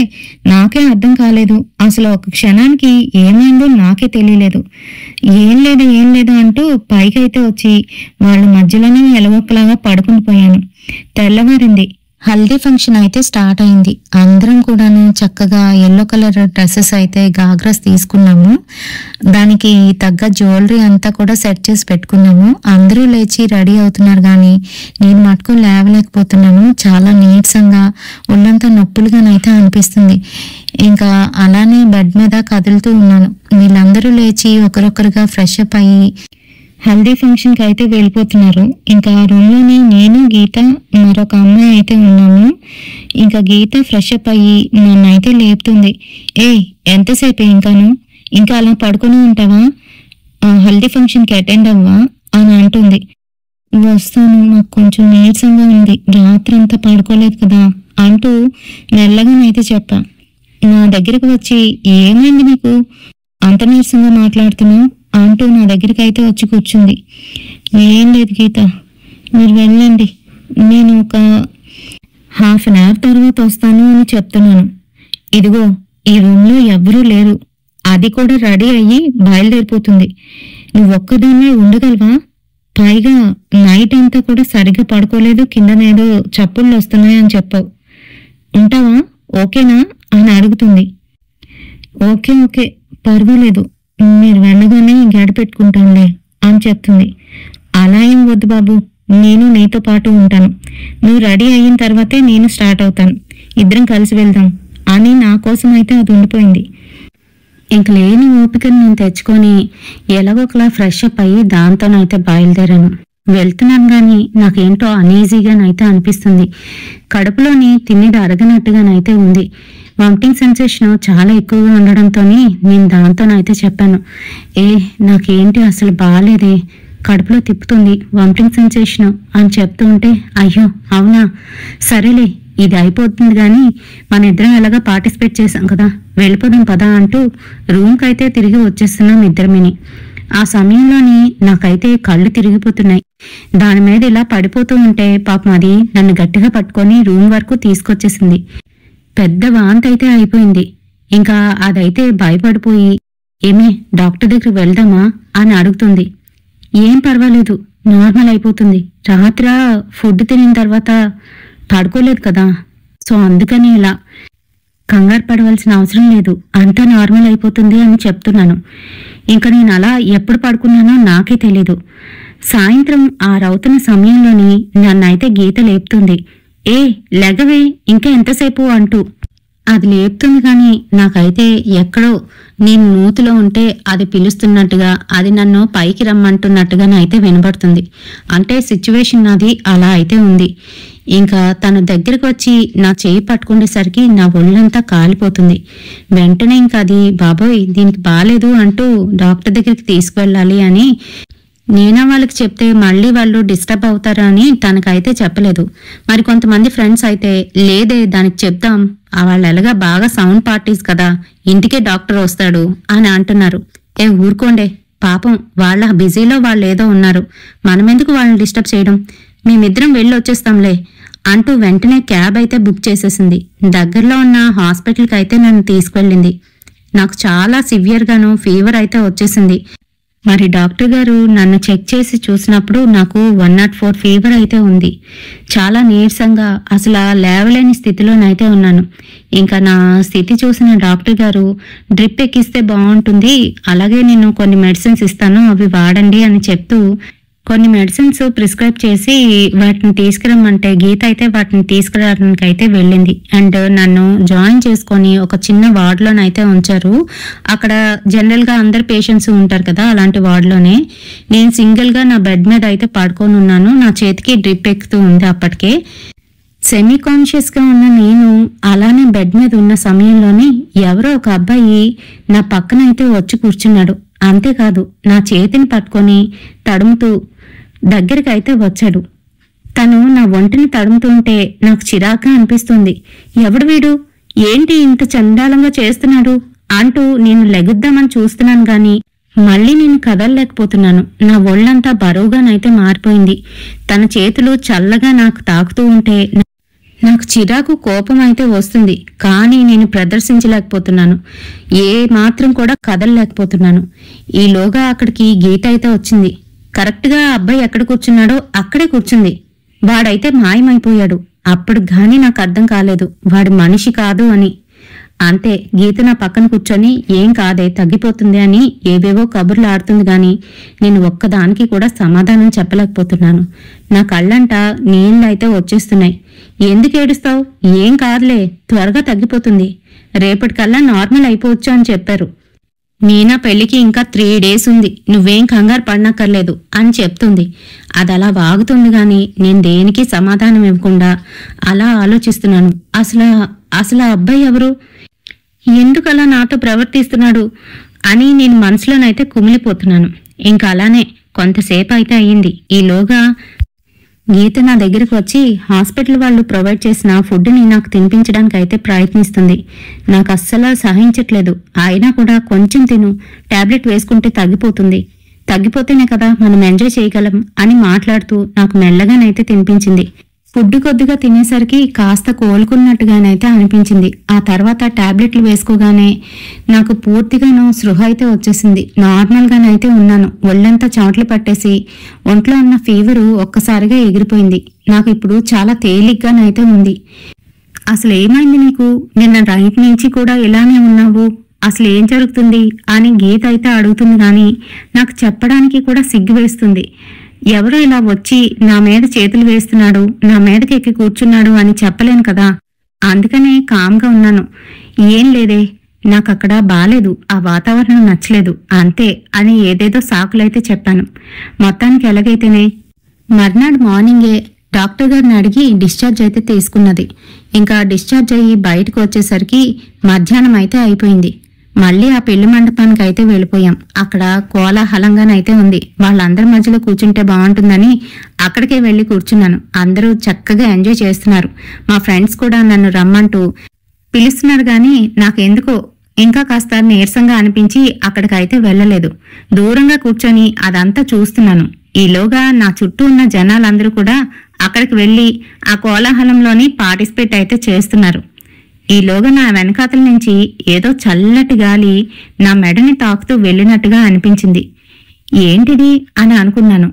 నాకే అర్థం కాలేదు. అసలు ఒక క్షణానికి ఏమైందో నాకే తెలియలేదు. ఏం లేదు అంటూ పైకైతే వచ్చి వాళ్ళ మధ్యలోనే ఎలవొక్కలాగా పడుకుని పోయాను. తెల్లవారింది. హల్దీ ఫంక్షన్ అయితే స్టార్ట్ అయింది. అందరం కూడాను చక్కగా ఎల్లో కలర్ డ్రెస్సెస్ అయితే గాగ్రాస్ తీసుకున్నాము. దానికి తగ్గ జ్యువెలరీ అంతా కూడా సెట్ చేసి పెట్టుకున్నాము. అందరూ లేచి రెడీ అవుతున్నారు, కానీ నేను మటుకు లేవలేకపోతున్నాను. చాలా నీరసంగా ఒళ్ళంతా నొప్పులుగానైతే అనిపిస్తుంది. ఇంకా అలానే బెడ్ మీద కదులుతూ ఉన్నాను. వీళ్ళందరూ లేచి ఒకరొకరుగా ఫ్రెష్ అప్ అయ్యి హల్దీ ఫంక్షన్కి అయితే వెళ్ళిపోతున్నారు. ఇంకా ఆ రూమ్లోనే నేను, గీత, మరొక అమ్మాయి అయితే ఉన్నాము. ఇంకా గీత ఫ్రెష్ అప్ అయ్యి నన్నైతే లేపుతుంది. ఎంతసేపు ఇంకా అలా పడుకుని ఉంటావా? హల్దీ ఫంక్షన్కి అటెండ్ అవ్వా అని అంటుంది. వస్తాను, నాకు కొంచెం నీరసంగా ఉంది, రాత్రి అంతా పడుకోలేదు కదా అంటూ మెల్లగానైతే చెప్పా. నా దగ్గరకు వచ్చి ఏమైంది నీకు అంత నీరసంగా మాట్లాడుతున్నావు అంటూ నా దగ్గరికి అయితే వచ్చి కూర్చుంది. ఏం లేదు గీత, మీరు వెళ్ళండి, నేను ఒక హాఫ్ అన్ అవర్ తర్వాత వస్తాను అని చెప్తున్నాను. ఇదిగో ఈ రూమ్లో ఎవ్వరూ లేరు, అది కూడా రెడీ అయ్యి బయలుదేరిపోతుంది. నువ్వు ఒక్కదాన్నే ఉండగలవా? పైగా నైట్ అంతా కూడా సరిగ్గా పడుకోలేదు, కిందనేదో చప్పుళ్ళు వస్తున్నాయని చెప్పావు. ఉంటావా? ఓకేనా అని అడుగుతుంది. ఓకే పర్వాలేదు, మీరు వెళ్ళగానే గడి పెట్టుకుంటానులే అని చెప్తుంది. అలా ఏం వద్దు బాబు, నేను నీతో పాటు ఉంటాను, నువ్వు రెడీ అయిన తర్వాతే నేను స్టార్ట్ అవుతాను, ఇద్దరం కలిసి వెళ్దాం అని నా కోసం అయితే అది ఉండిపోయింది. ఇంక లేని ఓపికను నేను తెచ్చుకొని ఎలాగోకలా ఫ్రెష్ అప్ అయ్యి దాంతోనైతే బయలుదేరాను. వెళ్తున్నాను గాని నాకేంటో అనీజీగానైతే అనిపిస్తుంది. కడుపులోని తిన్నది అరగనట్టుగానైతే ఉంది. వామిటింగ్ సెన్సేషన్ చాలా ఎక్కువగా ఉండడంతో నేను దాంతోనైతే చెప్పాను, నాకేంటి అసలు బాగాలేదే, కడుపులో తిప్పుతుంది, వామిటింగ్ సెన్సేషన్ అని చెప్తూ ఉంటే, అయ్యో అవునా, సరేలే ఇది అయిపోతుంది కానీ మన ఇద్దరం ఎలాగా పార్టిసిపేట్ చేశాం కదా, వెళ్ళిపోదాం పదా అంటూ రూమ్కి అయితే తిరిగి వచ్చేస్తున్నాం ఇద్దరమిని. ఆ సమయంలోని నాకైతే కళ్ళు తిరిగిపోతున్నాయి. దాని మీద ఇలా పడిపోతూ ఉంటే పాపం అది నన్ను గట్టిగా పట్టుకొని రూమ్ వరకు తీసుకొచ్చేసింది. పెద్ద వాంతి అయితే అయిపోయింది. ఇంకా అదైతే భయపడిపోయి, ఏమే డాక్టర్ దగ్గరికి వెళ్దామా అని అడుగుతుంది. ఏం పర్వాలేదు, నార్మల్ అయిపోతుంది, రాత్రి ఫుడ్ తినిన తర్వాత పడుకోలేదు కదా, సో అందుకని ఇలా కంగారు పడవలసిన అవసరం లేదు, అంతా నార్మల్ అయిపోతుంది అని చెప్తున్నాను. ఇంకా నేను అలా ఎప్పుడు పడుకున్నానో నాకే తెలీదు. సాయంత్రం 6 అవుతున్న సమయంలోని నన్నైతే గీత లేపుతుంది. లెగవే, ఇంకా ఎంతసేపు అంటూ. అది లేపుతుంది కానీ నాకైతే ఎక్కడో నేను నూతిలో ఉంటే అది పిలుస్తున్నట్టుగా, అది నన్ను పైకి రమ్మంటున్నట్టుగానైతే వినబడుతుంది. అంటే సిచ్యువేషన్ నాది అలా అయితే ఉంది. ఇంకా తన దగ్గరకు వచ్చి నా చేయి పట్టుకునేసరికి నా ఒళ్ళంతా కాలిపోతుంది. వెంటనే ఇంకా అది బాబోయ్ దీనికి బాలేదు అంటూ డాక్టర్ దగ్గరికి తీసుకువెళ్ళాలి అని నేనా వాళ్ళకి చెప్తే మళ్ళీ వాళ్ళు డిస్టర్బ్ అవుతారా అని తనకైతే చెప్పలేదు. మరి కొంతమంది ఫ్రెండ్స్ అయితే లేదే దానికి చెప్దాం, వాళ్ళు ఎలాగా బాగా సౌండ్ పార్టీస్ కదా, ఇంటికే డాక్టర్ వస్తాడు అని అంటున్నారు. ఊరుకోండే, పాపం వాళ్ళ బిజీలో వాళ్ళు ఏదో ఉన్నారు, మనమెందుకు వాళ్ళని డిస్టర్బ్ చేయడం, మేమిద్దరం వెళ్ళి వచ్చేస్తాంలే అంటూ వెంటనే క్యాబ్ అయితే బుక్ చేసేసింది. దగ్గరలో ఉన్న హాస్పిటల్కి అయితే నన్ను తీసుకువెళ్ళింది. నాకు చాలా సివియర్గాను ఫీవర్ అయితే వచ్చేసింది. మరి డాక్టర్ గారు నన్ను చెక్ చేసి చూసినప్పుడు నాకు 104 ఫీవర్ అయితే ఉంది. చాలా నీరసంగా అసలు లేవలేని స్థితిలోనైతే ఉన్నాను. ఇంకా నా స్థితి చూసిన డాక్టర్ గారు డ్రిప్ ఎక్కిస్తే బాగుంటుంది, అలాగే నేను కొన్ని మెడిసిన్స్ ఇస్తాను అవి వాడండి అని చెప్తూ కొన్ని మెడిసిన్స్ ప్రిస్క్రైబ్ చేసి వాటిని తీసుకురమ్మంటే గీత అయితే వాటిని తీసుకురావడానికి అయితే వెళ్ళింది. అండ్ నన్ను జాయిన్ చేసుకొని ఒక చిన్న వార్డులోనైతే ఉంచారు. అక్కడ జనరల్గా అందరు పేషెంట్స్ ఉంటారు కదా, అలాంటి వార్డులోనే నేను సింగిల్గా నా బెడ్ మీద అయితే పడుకొని ఉన్నాను. నా చేతికి డ్రిప్ ఎక్కుతూ ఉంది. అప్పటికే సెమీ కాన్షియస్గా ఉన్న నేను అలానే బెడ్ మీద ఉన్న సమయంలోనే ఎవరో ఒక అబ్బాయి నా పక్కన అయితే వచ్చి కూర్చున్నాడు. అంతేకాదు నా చేతిని పట్టుకొని తడుముతూ దగ్గరికి అయితే వచ్చాడు. తను నా ఒంటిని తడుముతుంటే నాకు చిరాగ్గా అనిపిస్తుంది. ఎవడు వీడు, ఏంటి ఇంత చండాలంగా చేస్తున్నాడు అంటూ నేను లెగుద్దామని చూస్తున్నాను గాని మళ్ళీ నేను కదలలేకపోతున్నాను. నా ఒళ్ళంతా బరువుగానైతే మారిపోయింది. తన చేతులు చల్లగా నాకు తాకుతూ ఉంటే నాకు చిరాకు కోపం అయితే వస్తుంది, కానీ నేను ప్రదర్శించలేకపోతున్నాను. ఏ మాత్రం కూడా కదలలేకపోతున్నాను. ఈలోగా అక్కడికి గీత అయితే వచ్చింది. కరెక్ట్గా ఆ అబ్బాయి ఎక్కడ కూర్చున్నాడో అక్కడే కూర్చుంది. వాడైతే మాయమైపోయాడు. అప్పుడు గాని నాకు అర్థం కాలేదు వాడి మనిషి కాదు అని. అంతే, గీత నా పక్కన కూర్చొని ఏం కాదే తగ్గిపోతుంది అని ఏవేవో కబుర్లు ఆడుతుంది గాని నేను ఒక్కదానికి కూడా సమాధానం చెప్పలేకపోతున్నాను. నా కళ్ళంట నీళ్ళైతే వచ్చేస్తున్నాయి. ఎందుకు ఏడుస్తావు, ఏం కాదులే, త్వరగా తగ్గిపోతుంది, రేపటికల్లా నార్మల్ అయిపోవచ్చు అని చెప్పారు. మీనా పెళ్లికి ఇంకా 3 days ఉంది, నువ్వేం కంగారు పడనక్కర్లేదు అని చెప్తుంది. అది అలా వాగుతుంది గాని నేను దేనికి సమాధానం ఇవ్వకుండా అలా ఆలోచిస్తున్నాను. అసలు ఆ అబ్బాయి ఎవరు, ఎందుకలా నాతో ప్రవర్తిస్తున్నాడు అని నేను మనసులోనైతే కుమిలిపోతున్నాను. ఇంకా అలానే కొంతసేపు అయితే అయ్యింది. ఈలోగా గీత నా దగ్గరకు వచ్చి హాస్పిటల్ వాళ్ళు ప్రొవైడ్ చేసిన ఫుడ్ని నాకు తినిపించడానికి అయితే ప్రయత్నిస్తుంది. నాకు అస్సలు సహించట్లేదు. అయినా కూడా కొంచెం తిను, టాబ్లెట్ వేసుకుంటే తగ్గిపోతేనే కదా మనం ఎంజాయ్ చేయగలం అని మాట్లాడుతూ నాకు మెల్లగానైతే తినిపించింది. ఫుడ్ కొద్దిగా తినేసరికి కాస్త కోలుకున్నట్టుగానైతే అనిపించింది. ఆ తర్వాత టాబ్లెట్లు వేసుకోగానే నాకు పూర్తిగాను స్పృహ అయితే వచ్చేసింది. నార్మల్గానైతే ఉన్నాను. ఒళ్ళంతా చెమటలు పట్టేసి ఒంట్లో ఉన్న ఫీవరు ఒక్కసారిగా ఎగిరిపోయింది. నాకు ఇప్పుడు చాలా తేలిగ్గానైతే ఉంది. అసలు ఏమైంది నీకు? నిన్న నైట్ నుంచి కూడా ఇలానే ఉన్నావు, అసలు ఏం జరుగుతుంది అని గీత అయితే అడుగుతుంది. కానీ నాకు చెప్పడానికి కూడా సిగ్గు వేస్తుంది. ఎవరో ఇలా వచ్చి నా మీద చేతులు వేస్తున్నాడు, నా మీదకి ఎక్కి కూర్చున్నాడు అని చెప్పలేను కదా. అందుకనే కామ్గా ఉన్నాను. ఏం లేదే, నాకు అక్కడ బాలేదు, ఆ వాతావరణం నచ్చలేదు అంతే అని ఏదేదో సాకులైతే చెప్పాను. మొత్తానికి ఎలాగైతేనే మర్నాడు మార్నింగే డాక్టర్ గారిని అడిగి డిశ్చార్జ్ అయితే తీసుకున్నది. ఇంకా డిశ్చార్జ్ అయ్యి బయటకు వచ్చేసరికి మధ్యాహ్నం అయితే అయిపోయింది. మళ్ళీ ఆ పెళ్లి మండపానికి అయితే వెళ్ళిపోయాం. అక్కడ కోలాహలంగానైతే ఉంది. వాళ్ళందరి మధ్యలో కూర్చుంటే బాగుంటుందని అక్కడికే వెళ్ళి కూర్చున్నాను. అందరూ చక్కగా ఎంజాయ్ చేస్తున్నారు. మా ఫ్రెండ్స్ కూడా నన్ను రమ్మంటూ పిలుస్తున్నారు. కానీ నాకెందుకో ఇంకా కాస్త నీరసంగా అనిపించి అక్కడికైతే వెళ్ళలేదు. దూరంగా కూర్చొని అదంతా చూస్తున్నాను. ఈలోగా నా చుట్టూ ఉన్న జనాలందరూ కూడా అక్కడికి వెళ్ళి ఆ కోలాహలంలోని పార్టిసిపేట్ అయితే చేస్తున్నారు. ఈలోగా నా వెనకాతల నుంచి ఏదో చల్లటి గాలి నా మెడని తాకుతూ వెళ్ళినట్టుగా అనిపించింది. ఏంటిది అని అనుకున్నాను.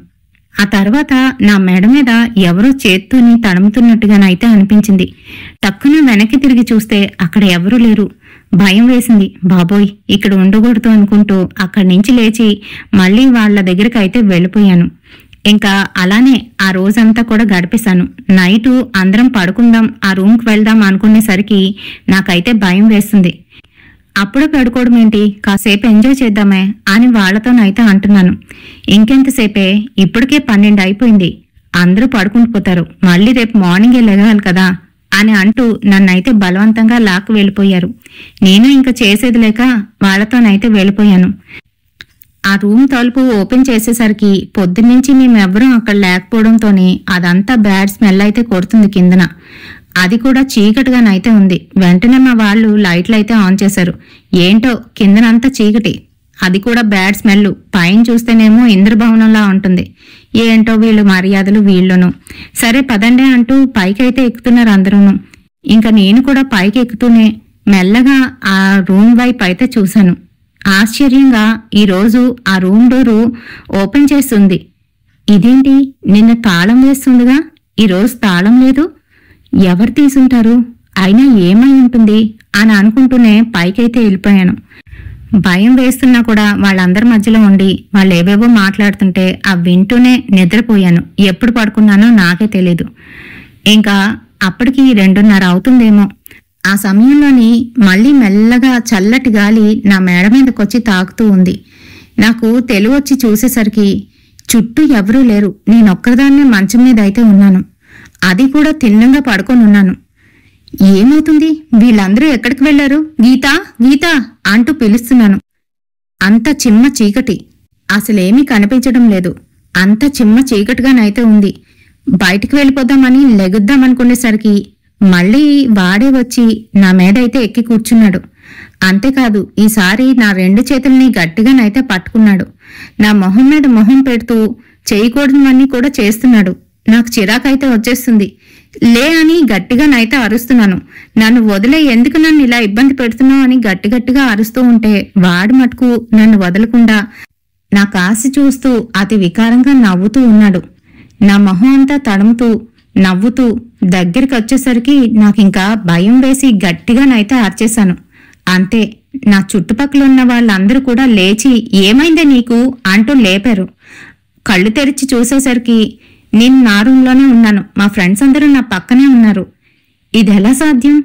ఆ తర్వాత నా మెడ మీద ఎవరో చేత్తోని తడుముతున్నట్టుగానైతే అనిపించింది. టక్కున వెనక్కి తిరిగి చూస్తే అక్కడ ఎవరూ లేరు. భయం వేసింది. బాబోయ్, ఇక్కడ ఉండకూడదు అనుకుంటూ అక్కడి నుంచి లేచి మళ్ళీ వాళ్ల దగ్గరికి అయితే వెళ్ళిపోయాను. ఇంకా అలానే ఆ రోజంతా కూడా గడిపేశాను. నైటు అందరం పడుకుందాం, ఆ రూమ్కి వెళ్దాం అనుకునేసరికి నాకైతే భయం వేస్తుంది. అప్పుడు పడుకోవడం ఏంటి, కాసేపు ఎంజాయ్ చేద్దామే అని వాళ్లతోనైతే అంటున్నాను. ఇంకెంతసేపే, ఇప్పటికే 12 అయిపోయింది, అందరూ పడుకుంటుపోతారు, మళ్ళీ రేపు మార్నింగే లెగాలి కదా అని అంటూ నన్నైతే బలవంతంగా లాక్కు వెళ్ళిపోయారు. నేను ఇంకా చేసేది లేక వాళ్లతోనైతే వెళ్ళిపోయాను. ఆ రూమ్ తలుపు ఓపెన్ చేసేసరికి పొద్దున్నుంచి మేమెవ్వరూ అక్కడ లేకపోవడంతోనే అదంతా బ్యాడ్ స్మెల్ అయితే కొడుతుంది కిందన. అది కూడా చీకటిగానైతే ఉంది. వెంటనే మా వాళ్ళు లైట్లు అయితే ఆన్ చేశారు. ఏంటో కిందనంతా చీకటి, అది కూడా బ్యాడ్ స్మెల్. పైన చూస్తేనేమో ఇంద్రభవనంలా ఉంటుంది. ఏంటో వీళ్ళు మర్యాదలు వీళ్ళును. సరే పదండే అంటూ పైకైతే ఎక్కుతున్నారు అందరూను. ఇంకా నేను కూడా పైకి ఎక్కుతూనే మెల్లగా ఆ రూమ్ వైపు అయితే చూశాను. ఆశ్చర్యంగా ఈరోజు ఆ రూమ్ డోరు ఓపెన్ చేస్తుంది. ఇదేంటి, నిన్న తాళం వేస్తుందిగా, ఈరోజు తాళం లేదు, ఎవరు తీసుంటారు, అయినా ఏమై ఉంటుంది అని అనుకుంటూనే పైకైతే వెళ్ళిపోయాను. భయం వేస్తున్నా కూడా వాళ్ళందరి మధ్యలో ఉండి వాళ్ళు ఏవేవో మాట్లాడుతుంటే అవి వింటూనే నిద్రపోయాను. ఎప్పుడు పడుకున్నానో నాకే తెలీదు. ఇంకా అప్పటికి 2:30 అవుతుందేమో. ఆ సమయంలోని మళ్ళీ మెల్లగా చల్లటి గాలి నా మేడ మీదకొచ్చి తాకుతూ ఉంది. నాకు తెలివొచ్చి చూసేసరికి చుట్టూ ఎవరూ లేరు. నేనొక్కదాన్నే మంచం మీద అయితే ఉన్నాను. అది కూడా తిన్నంగా పడుకొనున్నాను. ఏమవుతుంది, వీళ్ళందరూ ఎక్కడికి వెళ్లారు, గీతా గీతా అంటూ పిలుస్తున్నాను. అంత చిమ్మ చీకటి, అసలేమీ కనిపించడం లేదు. అంత చిమ్మ చీకటిగానైతే ఉంది. బయటికి వెళ్ళిపోదామని లెగుద్దామనుకునేసరికి మళ్ళీ వాడే వచ్చి నా మీదైతే ఎక్కి కూర్చున్నాడు. అంతేకాదు ఈసారి నా 2 చేతుల్ని గట్టిగానైతే పట్టుకున్నాడు. నా మొహం మీద మొహం పెడుతూ చేయకూడనివన్నీ కూడా చేస్తున్నాడు. నాకు చిరాకైతే వచ్చేస్తుంది. లే అని గట్టిగానైతే అరుస్తున్నాను. నన్ను వదిలే, ఎందుకు నన్ను ఇలా ఇబ్బంది పెడుతున్నావు అని గట్టిగా అరుస్తూ ఉంటే వాడు మటుకు నన్ను వదలకుండా నా కాసి చూస్తూ అతి వికారంగా నవ్వుతూ ఉన్నాడు. నా మొహం అంతా తడుముతూ నవ్వుతూ దగ్గరికి వచ్చేసరికి నాకింకా భయం వేసి గట్టిగానైతే అరిచేశాను. అంతే, నా చుట్టుపక్కల ఉన్న వాళ్ళందరూ కూడా లేచి ఏమైందే నీకు అంటూ లేపారు. కళ్ళు తెరిచి చూసేసరికి నేను నా రూంలోనే ఉన్నాను. మా ఫ్రెండ్స్ అందరూ నా పక్కనే ఉన్నారు. ఇదెలా సాధ్యం,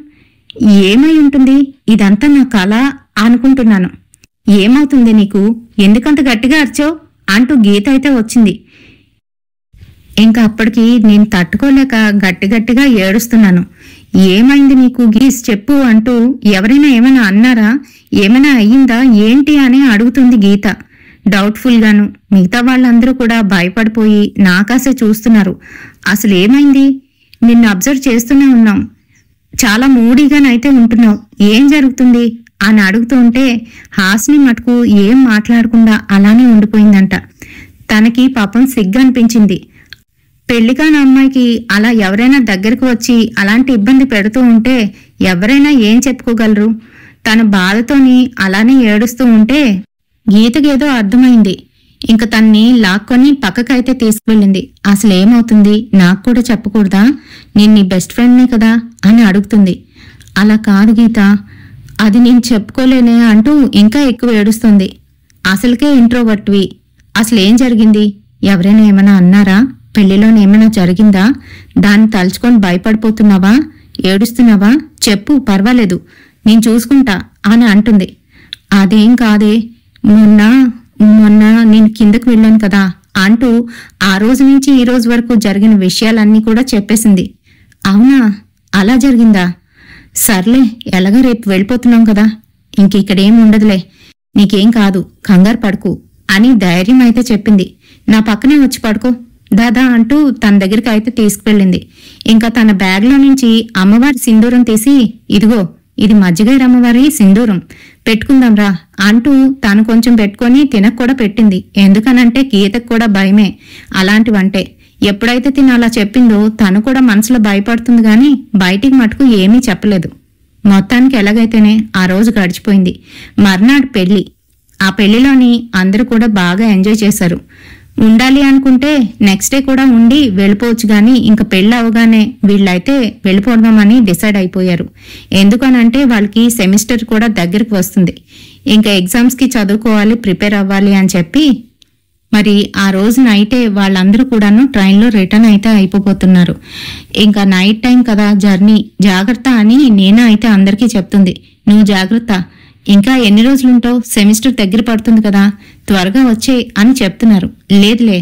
ఏమై ఉంటుంది, ఇదంతా నా కళ అనుకుంటున్నాను. ఏమవుతుంది నీకు? ఎందుకంత గట్టిగా అరిచావు అంటూ గీత అయితే వచ్చింది. ఇంకా అప్పటికి నేను తట్టుకోలేక గట్టిగా ఏడుస్తున్నాను. ఏమైంది నీకు గీస్ చెప్పు అంటూ ఎవరైనా ఏమైనా అన్నారా, ఏమైనా అయ్యిందా ఏంటి అని అడుగుతుంది గీత డౌట్ఫుల్ గాను. మిగతా వాళ్ళందరూ కూడా భయపడిపోయి నాకాసే చూస్తున్నారు. అసలు ఏమైంది? నిన్ను అబ్జర్వ్ చేస్తూనే ఉన్నాం, చాలా మూడీగానైతే ఉంటున్నావు, ఏం జరుగుతుంది అని అడుగుతూ ఉంటే హాసిని మటుకు ఏం మాట్లాడకుండా అలానే ఉండిపోయిందంట. తనకి పాపం సిగ్గు అనిపించింది. పెళ్లికాని అమ్మాయికి అలా ఎవరైనా దగ్గరకు వచ్చి అలాంటి ఇబ్బంది పెడుతూ ఉంటే ఎవరైనా ఏం చెప్పుకోగలరు? తన బాధతోని అలానే ఏడుస్తూ ఉంటే గీతకేదో అర్థమైంది. ఇంక తన్ని లాక్కొని పక్కకైతే తీసుకువెళ్ళింది. అసలు ఏమవుతుంది, నాకు కూడా చెప్పకూడదా? నేను నీ బెస్ట్ ఫ్రెండ్నే కదా అని అడుగుతుంది. అలా కాదు గీత, అది నేను చెప్పుకోలేనే అంటూ ఇంకా ఎక్కువ ఏడుస్తుంది. అసలుకే ఇంట్రోవర్ట్వి, అసలేం జరిగింది? ఎవరైనా ఏమైనా అన్నారా? పెళ్లిలోనేమైనా జరిగిందా? దాన్ని తలుచుకొని భయపడిపోతున్నావా, ఏడుస్తున్నావా? చెప్పు, పర్వాలేదు, నేను చూసుకుంటా అని అంటుంది. అదేం కాదే, మొన్న నేను కిందకు వెళ్ళాను కదా అంటూ ఆ రోజు నుంచి ఈ రోజు వరకు జరిగిన విషయాలన్నీ కూడా చెప్పేసింది. అవునా, అలా జరిగిందా? సర్లే, ఎలాగో రేపు వెళ్ళిపోతున్నాం కదా, ఇంక ఇక్కడేం ఉండదులే, నీకేం కాదు, కంగారు పడుకు అని ధైర్యం అయితే చెప్పింది. నా పక్కనే వచ్చి పడుకో దాదా అంటూ తన దగ్గరికి అయితే తీసుకువెళ్ళింది. ఇంకా తన బ్యాగ్లో నుంచి అమ్మవారి సింధూరం తీసి, ఇదిగో ఇది మజ్జిగైర అమ్మవారి సింధూరం, పెట్టుకుందాంరా అంటూ తను కొంచెం పెట్టుకొని తినకు కూడా పెట్టింది. ఎందుకనంటే గీతకు కూడా భయమే అలాంటివంటే. ఎప్పుడైతే తిన అలా చెప్పిందో తను కూడా మనసులో భయపడుతుంది గాని బయటికి మటుకు ఏమీ చెప్పలేదు. మొత్తానికి ఎలాగైతేనే ఆ రోజు గడిచిపోయింది. మర్నాడు పెళ్లి. ఆ పెళ్లిలోని అందరూ కూడా బాగా ఎంజాయ్ చేశారు. ఉండాలి అనుకుంటే నెక్స్ట్ డే కూడా ఉండి వెళ్ళిపోవచ్చు గాని ఇంక పెళ్లి అవగానే వీళ్ళైతే వెళ్ళిపోదామని డిసైడ్ అయిపోయారు. ఎందుకనంటే వాళ్ళకి సెమిస్టర్ కూడా దగ్గరికి వస్తుంది. ఇంకా ఎగ్జామ్స్ కి చదువుకోవాలి, ప్రిపేర్ అవ్వాలి అని చెప్పి మరి ఆ రోజు నైటే వాళ్ళందరూ కూడాను ట్రైన్లో రిటర్న్ అయితే అయిపోతున్నారు. ఇంకా నైట్ టైం కదా జర్నీ, జాగ్రత్త అని నేనా అయితే అందరికీ చెప్తుంది. నువ్వు జాగ్రత్త, ఇంకా ఎన్ని రోజులుంటావు, సెమిస్టర్ దగ్గర పడుతుంది కదా, త్వరగా వచ్చే అని చెప్తున్నారు. లేదులే,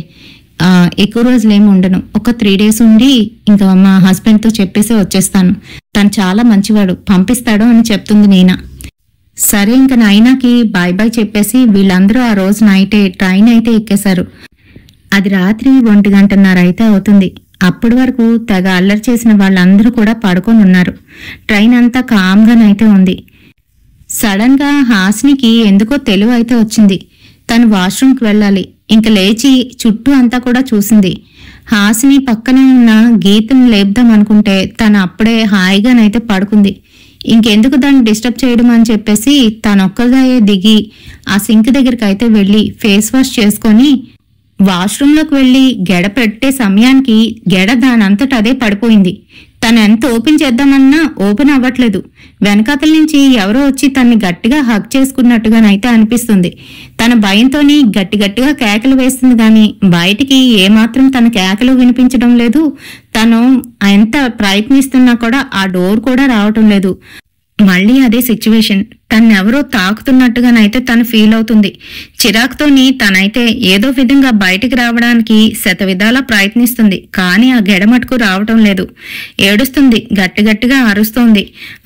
ఎక్కువ రోజులేమి ఉండను, ఒక 3 days ఉండి ఇంకా మా హస్బెండ్తో చెప్పేసి వచ్చేస్తాను, తను చాలా మంచివాడు, పంపిస్తాడు అని చెప్తుంది నీనా. సరే, ఇంకా నైనాకి బాయ్ బాయ్ చెప్పేసి వీళ్ళందరూ ఆ రోజు నైటే ట్రైన్ అయితే ఎక్కేశారు. అది రాత్రి 1:30 అయితే అవుతుంది. అప్పటి వరకు తెగ అల్లరి చేసిన వాళ్ళందరూ కూడా పడుకొని ఉన్నారు. ట్రైన్ అంతా కామ్గానైతే ఉంది. సడన్ గా హాసినికి ఎందుకో తెలివి అయితే వచ్చింది. తను వాష్రూమ్కి వెళ్ళాలి. ఇంక లేచి చుట్టూ అంతా కూడా చూసింది. హాసిని పక్కనే ఉన్న గీతను లేపుదాం అనుకుంటే తను అప్పుడే హాయిగానైతే పడుకుంది. ఇంకెందుకు దాన్ని డిస్టర్బ్ చేయడం అని చెప్పేసి తనొక్కగాయే దిగి ఆ సింక్ దగ్గరికి అయితే వెళ్ళి ఫేస్ వాష్ చేసుకొని వాష్రూంలోకి వెళ్ళి గెడ పెట్టే సమయానికి గెడ దానంతట అదే పడిపోయింది. తను ఎంత ఓపెన్ చేద్దామన్నా ఓపెన్ అవ్వట్లేదు. వెనకాతల నుంచి ఎవరో వచ్చి తన్ని గట్టిగా హగ్ చేసుకున్నట్టుగానైతే అనిపిస్తుంది. తన భయంతోని గట్టిగా కేకలు వేస్తుంది గాని బయటికి ఏమాత్రం తన కేకలు వినిపించడం లేదు. తను ఎంత ప్రయత్నిస్తున్నా కూడా ఆ డోర్ కూడా రావటం లేదు. మళ్ళీ అదే సిచ్యువేషన్. తన్నెవరో తాకుతున్నట్టుగానైతే తను ఫీల్ అవుతుంది. చిరాకుతోని తనైతే ఏదో విధంగా బయటికి రావడానికి శతవిధాలా ప్రయత్నిస్తుంది. కానీ ఆ గెడమటుకు రావటం లేదు. ఏడుస్తుంది, గట్టిగా అరుస్తోంది.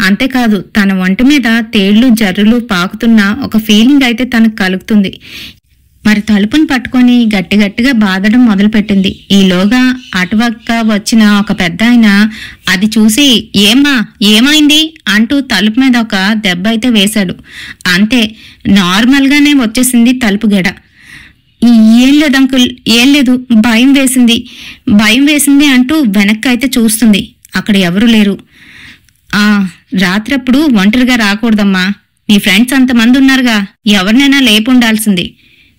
అంతేకాదు తన ఒంటి మీద తేళ్లు జర్రులు పాకుతున్న ఒక ఫీలింగ్ అయితే తనకు కలుగుతుంది. మరి తలుపును పట్టుకొని గట్టిగా బాదడం మొదలుపెట్టింది. ఈలోగా అటువక్క వచ్చిన ఒక పెద్ద ఆయన అది చూసి ఏమ్మా ఏమైంది అంటూ తలుపు మీద ఒక దెబ్బ అయితే వేశాడు. అంతే, నార్మల్గానే వచ్చేసింది తలుపు గెడ. ఏం లేదు అంకుల్, ఏం లేదు, భయం వేసింది అంటూ వెనక్కి అయితే చూస్తుంది. అక్కడ ఎవరు లేరు. రాత్రప్పుడు ఒంటరిగా రాకూడదమ్మా, నీ ఫ్రెండ్స్ అంతమంది ఉన్నారుగా, ఎవరినైనా లేపుండాల్సింది.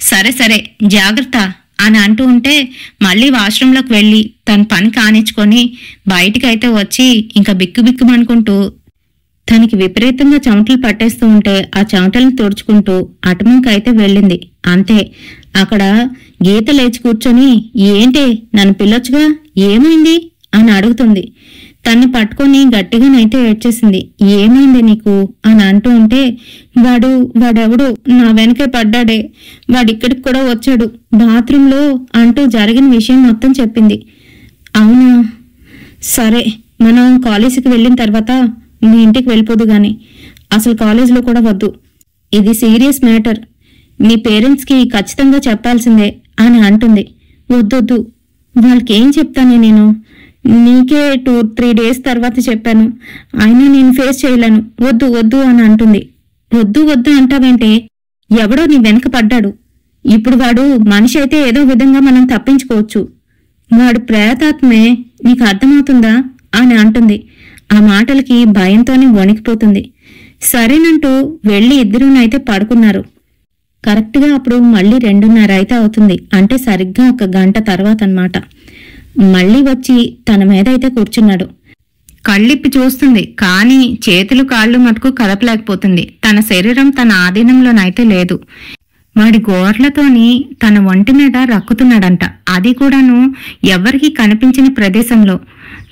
సరే జాగ్రత్త అని అంటూ ఉంటే మళ్ళీ వాష్రూంలోకి వెళ్ళి తన పని కానిచ్చుకొని బయటికైతే వచ్చి ఇంకా బిక్కుమనుకుంటూ తనకి విపరీతంగా చెమటలు పట్టేస్తూ ఉంటే ఆ చెమటలను తుడుచుకుంటూ అటుమంకైతే వెళ్ళింది. అంతే, అక్కడ గీత లేచి కూర్చొని ఏంటే నన్ను పిల్లొచ్చుగా, ఏమైంది అని అడుగుతుంది. తన్ని పట్టుకొని గట్టిగానైతే ఏడ్చేసింది. ఏమైంది నీకు అని అంటూ ఉంటే, వాడెవడు నా వెనకే పడ్డాడే, వాడిక్కడికి కూడా వచ్చాడు బాత్రూంలో అంటూ జరిగిన విషయం మొత్తం చెప్పింది. అవునా, సరే మనం కాలేజీకి వెళ్ళిన తర్వాత మీ ఇంటికి వెళ్ళిపోదు గాని అసలు కాలేజీలో కూడా వద్దు. ఇది సీరియస్ మ్యాటర్, మీ పేరెంట్స్కి ఖచ్చితంగా చెప్పాల్సిందే అని అంటుంది. వద్దొద్దు, వాళ్ళకి ఏం చెప్తానే నేను, నీకే 2-3 డేస్ తర్వాత చెప్పాను, అయినా నేను ఫేస్ చేయలేను, వద్దు వద్దు అని అంటుంది. వద్దు వద్దు అంటావేంటే, ఎవడో నీ వెనక పడ్డాడు, ఇప్పుడు వాడు మనిషి అయితే ఏదో విధంగా మనం తప్పించుకోవచ్చు, వాడు ప్రేతాత్మే, నీకు అర్థమవుతుందా అని అంటుంది. ఆ మాటలకి భయంతోనే వణికిపోతుంది. సరేనంటూ వెళ్లి ఇద్దరునైతే పడుకున్నారు. కరెక్ట్గా అప్పుడు మళ్ళీ 2:30 అయితే అవుతుంది. అంటే సరిగ్గా 1 గంట తర్వాత అన్నమాట. మళ్ళీ వచ్చి తన మీద అయితే కూర్చున్నాడు. కళ్ళిప్పి చూస్తుంది, కానీ చేతులు కాళ్ళు మటుకు కదపలేకపోతుంది. తన శరీరం తన ఆధీనంలోనైతే లేదు. వాడి గోర్లతోని తన ఒంటి మీద రక్కుతున్నాడంట, అది కూడాను ఎవరికీ కనిపించిన ప్రదేశంలో.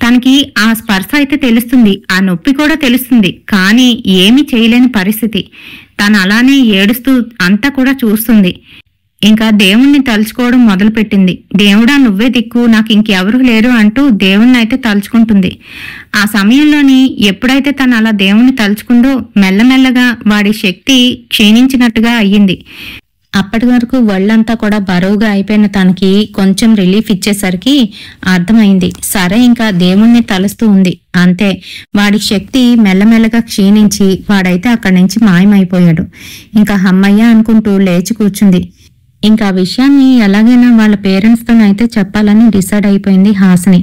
తనకి ఆ స్పర్శ అయితే తెలుస్తుంది, ఆ నొప్పి కూడా తెలుస్తుంది, కానీ ఏమీ చేయలేని పరిస్థితి. తను అలానే ఏడుస్తూ అంతా కూడా చూస్తుంది. ఇంకా దేవుణ్ణి తలుచుకోవడం మొదలుపెట్టింది. దేవుడా నువ్వే దిక్కు, నాకు ఇంకెవరూ లేరు అంటూ దేవుణ్ణి అయితే తలుచుకుంటుంది. ఆ సమయంలోని ఎప్పుడైతే తను అలా దేవుణ్ణి తలుచుకుందో మెల్లమెల్లగా వాడి శక్తి క్షీణించినట్టుగా అయ్యింది. అప్పటి వరకు ఒళ్ళంతా కూడా బరువుగా అయిపోయిన తనకి కొంచెం రిలీఫ్ ఇచ్చేసరికి అర్థమైంది. సరే ఇంకా దేవుణ్ణి తలుస్తూ ఉంది, అంతే వాడి శక్తి మెల్లమెల్లగా క్షీణించి వాడైతే అక్కడి నుంచి మాయమైపోయాడు. ఇంకా అమ్మయ్య అనుకుంటూ లేచి కూర్చుంది. ఇంకా ఆ విషయాన్ని ఎలాగైనా వాళ్ళ పేరెంట్స్తోనైతే చెప్పాలని డిసైడ్ అయిపోయింది హాసిని.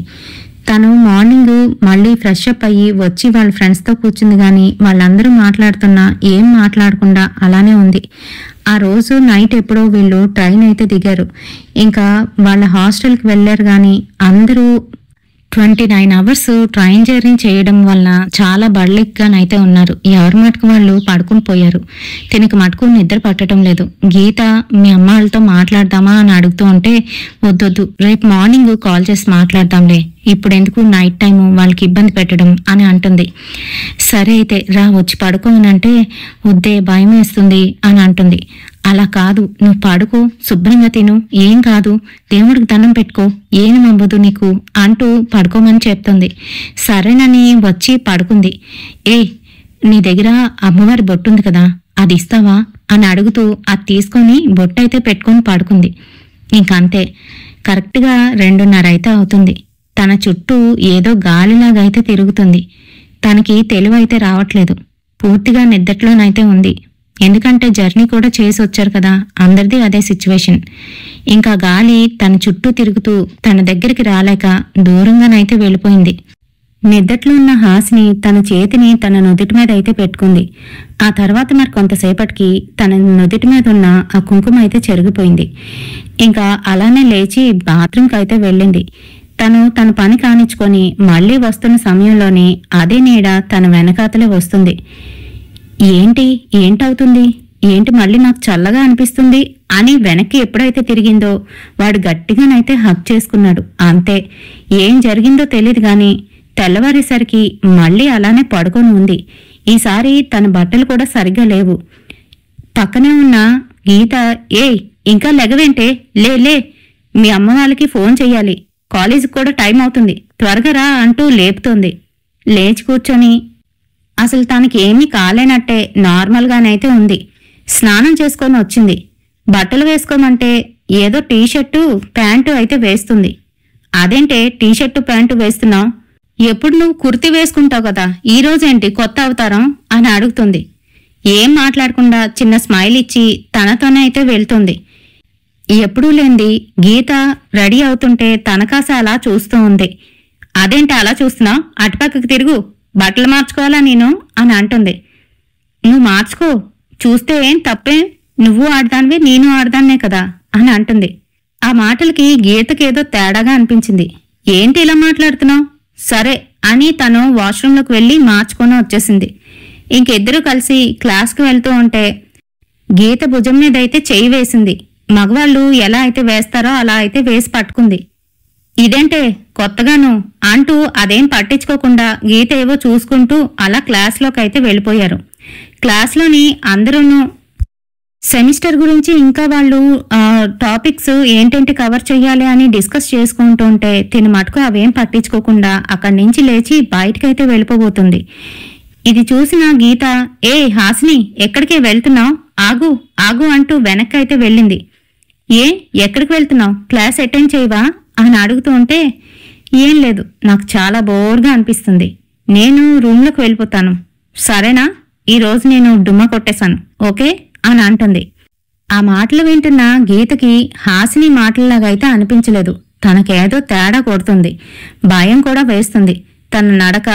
తను మార్నింగ్ మళ్ళీ ఫ్రెష్ అప్ అయ్యి వచ్చి వాళ్ళ ఫ్రెండ్స్తో కూర్చుంది, కానీ వాళ్ళందరూ మాట్లాడుతున్నా ఏం మాట్లాడకుండా అలానే ఉంది. ఆ రోజు నైట్ ఎప్పుడో వీళ్ళు ట్రైన్ అయితే దిగారు. ఇంకా వాళ్ళ హాస్టల్కి వెళ్ళారు, కానీ అందరూ 29 అవర్స్ ట్రైన్ జర్నీ చేయడం వల్ల చాలా బడ్లిక్గానైతే ఉన్నారు. ఎవరి మటుకు వాళ్ళు పడుకుని పోయారు. తినకి మటుకు నిద్ర పట్టడం లేదు. గీత మీ అమ్మ వాళ్ళతో మాట్లాడదామా అని అడుగుతూ ఉంటే, వద్దొద్దు రేపు మార్నింగ్ కాల్ చేసి మాట్లాడదాంలే, ఇప్పుడు ఎందుకు నైట్ టైము వాళ్ళకి ఇబ్బంది పెట్టడం అని అంటుంది. సరే అయితే రా వచ్చి పడుకోనంటే, వద్దే భయం వేస్తుంది అని అంటుంది. అలా కాదు, నువ్వు పడుకో, శుభ్రంగా తిను, ఏం కాదు, దేవుడికి దండం పెట్టుకో, ఏం అవ్వదు నీకు అంటూ పడుకోమని చెప్తుంది. సరేనని వచ్చి పడుకుంది. నీ దగ్గర అమ్మవారి బొట్టుంది కదా, అది ఇస్తావా అని అడుగుతూ అది తీసుకొని బొట్టయితే పెట్టుకొని పడుకుంది. ఇంకంతే కరెక్ట్గా 2:30 అయితే అవుతుంది. తన చుట్టూ ఏదో గాలిలాగా అయితే తిరుగుతుంది. తనకి తెలివైతే రావట్లేదు, పూర్తిగా నిద్దట్లోనైతే ఉంది. ఎందుకంటే జర్నీ కూడా చేసి వచ్చారు కదా, అందరిది అదే సిచ్యువేషన్. ఇంకా గాలి తన చుట్టూ తిరుగుతూ తన దగ్గరికి రాలేక దూరంగానైతే వెళ్ళిపోయింది. నిద్దట్లో ఉన్న హాసిని తన చేతిని తన నుదిటి మీద అయితే పెట్టుకుంది. ఆ తర్వాత మరి కొంతసేపటికి తన నుదిటి మీద ఉన్న ఆ కుంకుమ అయితే చెరిగిపోయింది. ఇంకా అలానే లేచి బాత్రూంకి అయితే వెళ్ళింది. తన పని కానిచ్చుకొని మళ్లీ వస్తున్న సమయంలోనే అదే నీడ తన వెనకాతలే వస్తుంది. ఏంటవుతుంది, ఏంటి మళ్ళీ నాకు చల్లగా అనిపిస్తుంది అని వెనక్కి ఎప్పుడైతే తిరిగిందో వాడు గట్టిగానైతే హగ్ చేసుకున్నాడు. అంతే, ఏం జరిగిందో తెలియదు గాని తెల్లవారేసరికి మళ్ళీ అలానే పడుకొని ఉంది. ఈసారి తన బట్టలు కూడా సరిగ్గా లేవు. పక్కనే ఉన్న గీత, ఇంకా లెగవేంటే, లే మీ అమ్మ వాళ్ళకి ఫోన్ చెయ్యాలి, కాలేజీకి కూడా టైం అవుతుంది, త్వరగా రా అంటూ లేపుతోంది. లేచి కూర్చొని అసలు తనకి ఏమీ కాలేనట్టే నార్మల్గానైతే ఉంది. స్నానం చేసుకొని వచ్చింది. బట్టలు వేసుకోమంటే ఏదో టీషర్టు ప్యాంటు అయితే వేస్తుంది. అదేంటే టీషర్టు ప్యాంటు వేస్తున్నావు, ఎప్పుడు నువ్వు కుర్తీ వేసుకుంటావు కదా, ఈ రోజేంటి కొత్త అవతారం అని అడుగుతుంది. ఏం మాట్లాడకుండా చిన్న స్మైల్ ఇచ్చి తనతోనే అయితే వెళ్తుంది. ఎప్పుడూ లేంది గీత రెడీ అవుతుంటే తనకాస అలా చూస్తూ ఉంది. అదేంటి అలా చూస్తున్నావు, అటుపక్కకి తిరుగు, బట్టలు మార్చుకోవాలా నేను అని అంటుంది. నువ్వు మార్చుకో, చూస్తే ఏం తప్పేం, నువ్వు ఆడదానివే నేను ఆడదాన్నే కదా అని అంటుంది. ఆ మాటలకి గీతకేదో తేడాగా అనిపించింది. ఏంటి ఇలా మాట్లాడుతున్నావు, సరే అని తను వాష్రూంలోకి వెళ్ళి మార్చుకొని వచ్చేసింది. ఇంకిద్దరూ కలిసి క్లాస్కి వెళ్తూ ఉంటే గీత భుజం మీద అయితే చెయ్యి వేసింది. మగవాళ్ళు ఎలా అయితే వేస్తారో అలా అయితే వేసి పట్టుకుంది. ఇదేంటే కొత్తగాను అంటూ అదేం పట్టించుకోకుండా గీత ఏవో చూసుకుంటూ అలా క్లాస్లోకి అయితే వెళ్ళిపోయారు. క్లాస్లోని అందరూను సెమిస్టర్ గురించి ఇంకా వాళ్ళు టాపిక్స్ ఏంటంటే కవర్ చేయాలి అని డిస్కస్ చేసుకుంటూ ఉంటే తిని మటుకు అవేం పట్టించుకోకుండా అక్కడి నుంచి లేచి బయటకైతే వెళ్ళిపోబోతుంది. ఇది చూసిన గీత, ఏ హాసిని, ఎక్కడికే వెళ్తున్నావు, ఆగు ఆగు అంటూ వెనక్కి అయితే వెళ్ళింది. ఎక్కడికి వెళ్తున్నావు, క్లాస్ అటెండ్ చేయవా అని అడుగుతూ ఉంటే, ఏం లేదు, నాకు చాలా బోర్గా అనిపిస్తుంది, నేను రూమ్లోకి వెళ్ళిపోతాను, సరేనా, ఈరోజు నేను డుమ్మా కొట్టేశాను, ఓకే అని అంటుంది. ఆ మాటలు వింటున్న గీతకి హాసిని మాటల్లాగైతే అనిపించలేదు. తనకేదో తేడా కొడుతుంది, భయం కూడా వేస్తుంది. తన నడక,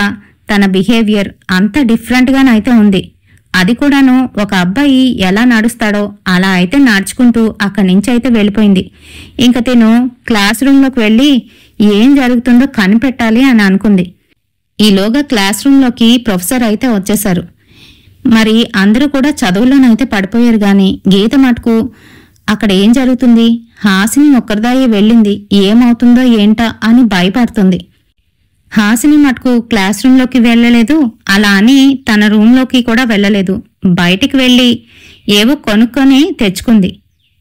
తన బిహేవియర్ అంతా డిఫరెంట్గానైతే ఉంది. అది కూడాను ఒక అబ్బాయి ఎలా నడుస్తాడో అలా అయితే నడుచుకుంటూ అక్కడి నుంచి అయితే వెళ్ళిపోయింది. ఇంక తిను క్లాస్ రూమ్లోకి వెళ్ళి ఏం జరుగుతుందో కనిపెట్టాలి అని అనుకుంది. ఈలోగా క్లాస్ రూమ్లోకి ప్రొఫెసర్ అయితే వచ్చేశారు. మరి అందరూ కూడా చదువులోనైతే పడిపోయారు గాని గీత మటుకు అక్కడ ఏం జరుగుతుంది, హాసిని ఒక్కరిదాయే వెళ్ళింది, ఏమవుతుందో ఏంటా అని భయపడుతుంది. హాసిని మటుకు క్లాస్ రూమ్లోకి వెళ్ళలేదు, అలా అని తన రూమ్లోకి కూడా వెళ్ళలేదు. బయటికి వెళ్ళి ఏవో కొనుక్కొని తెచ్చుకుంది.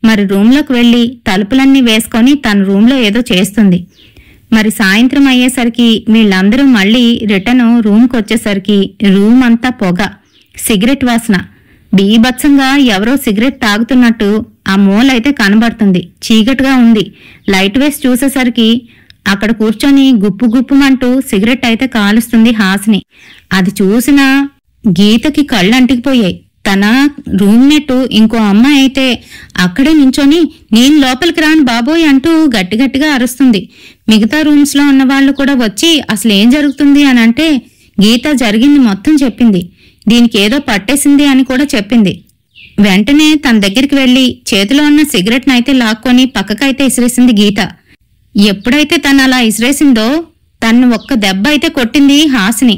మరి రూమ్లోకి వెళ్ళి తలుపులన్నీ వేసుకొని తన రూమ్లో ఏదో చేస్తుంది. మరి సాయంత్రం అయ్యేసరికి వీళ్ళందరూ మళ్ళీ రిటర్న్ రూమ్కి వచ్చేసరికి రూమ్ అంతా పొగ, సిగరెట్ వాసన, బీభత్సంగా ఎవరో సిగరెట్ తాగుతున్నట్టు ఆ మూలైతే కనబడుతుంది. చీకటిగా ఉంది. లైట్ వేసి చూసేసరికి అక్కడ కూర్చొని గుప్పు గుప్పుమంటూ సిగరెట్ అయితే కాలుస్తుంది హాసిని. అది చూసిన గీతకి కళ్ళు అంటికిపోయాయి. తన రూమ్మేట్ ఇంకో అమ్మాయి అయితే అక్కడే నించొని నేను లోపలికి రాను బాబోయ్ అంటూ గట్టిగట్టిగా అరుస్తుంది. మిగతా రూమ్స్ లో ఉన్న వాళ్ళు కూడా వచ్చి అసలు ఏం జరుగుతుంది అని అంటే గీత జరిగింది మొత్తం చెప్పింది. దీనికి ఏదో పట్టేసింది అని కూడా చెప్పింది. వెంటనే తన దగ్గరికి వెళ్లి చేతిలో ఉన్న సిగరెట్ నైతే లాక్కొని పక్కకైతే ఇసిరేసింది గీత. ఎప్పుడైతే తను అలా ఇసిరేసిందో తన్ను ఒక్క దెబ్బ అయితే కొట్టింది హాసిని.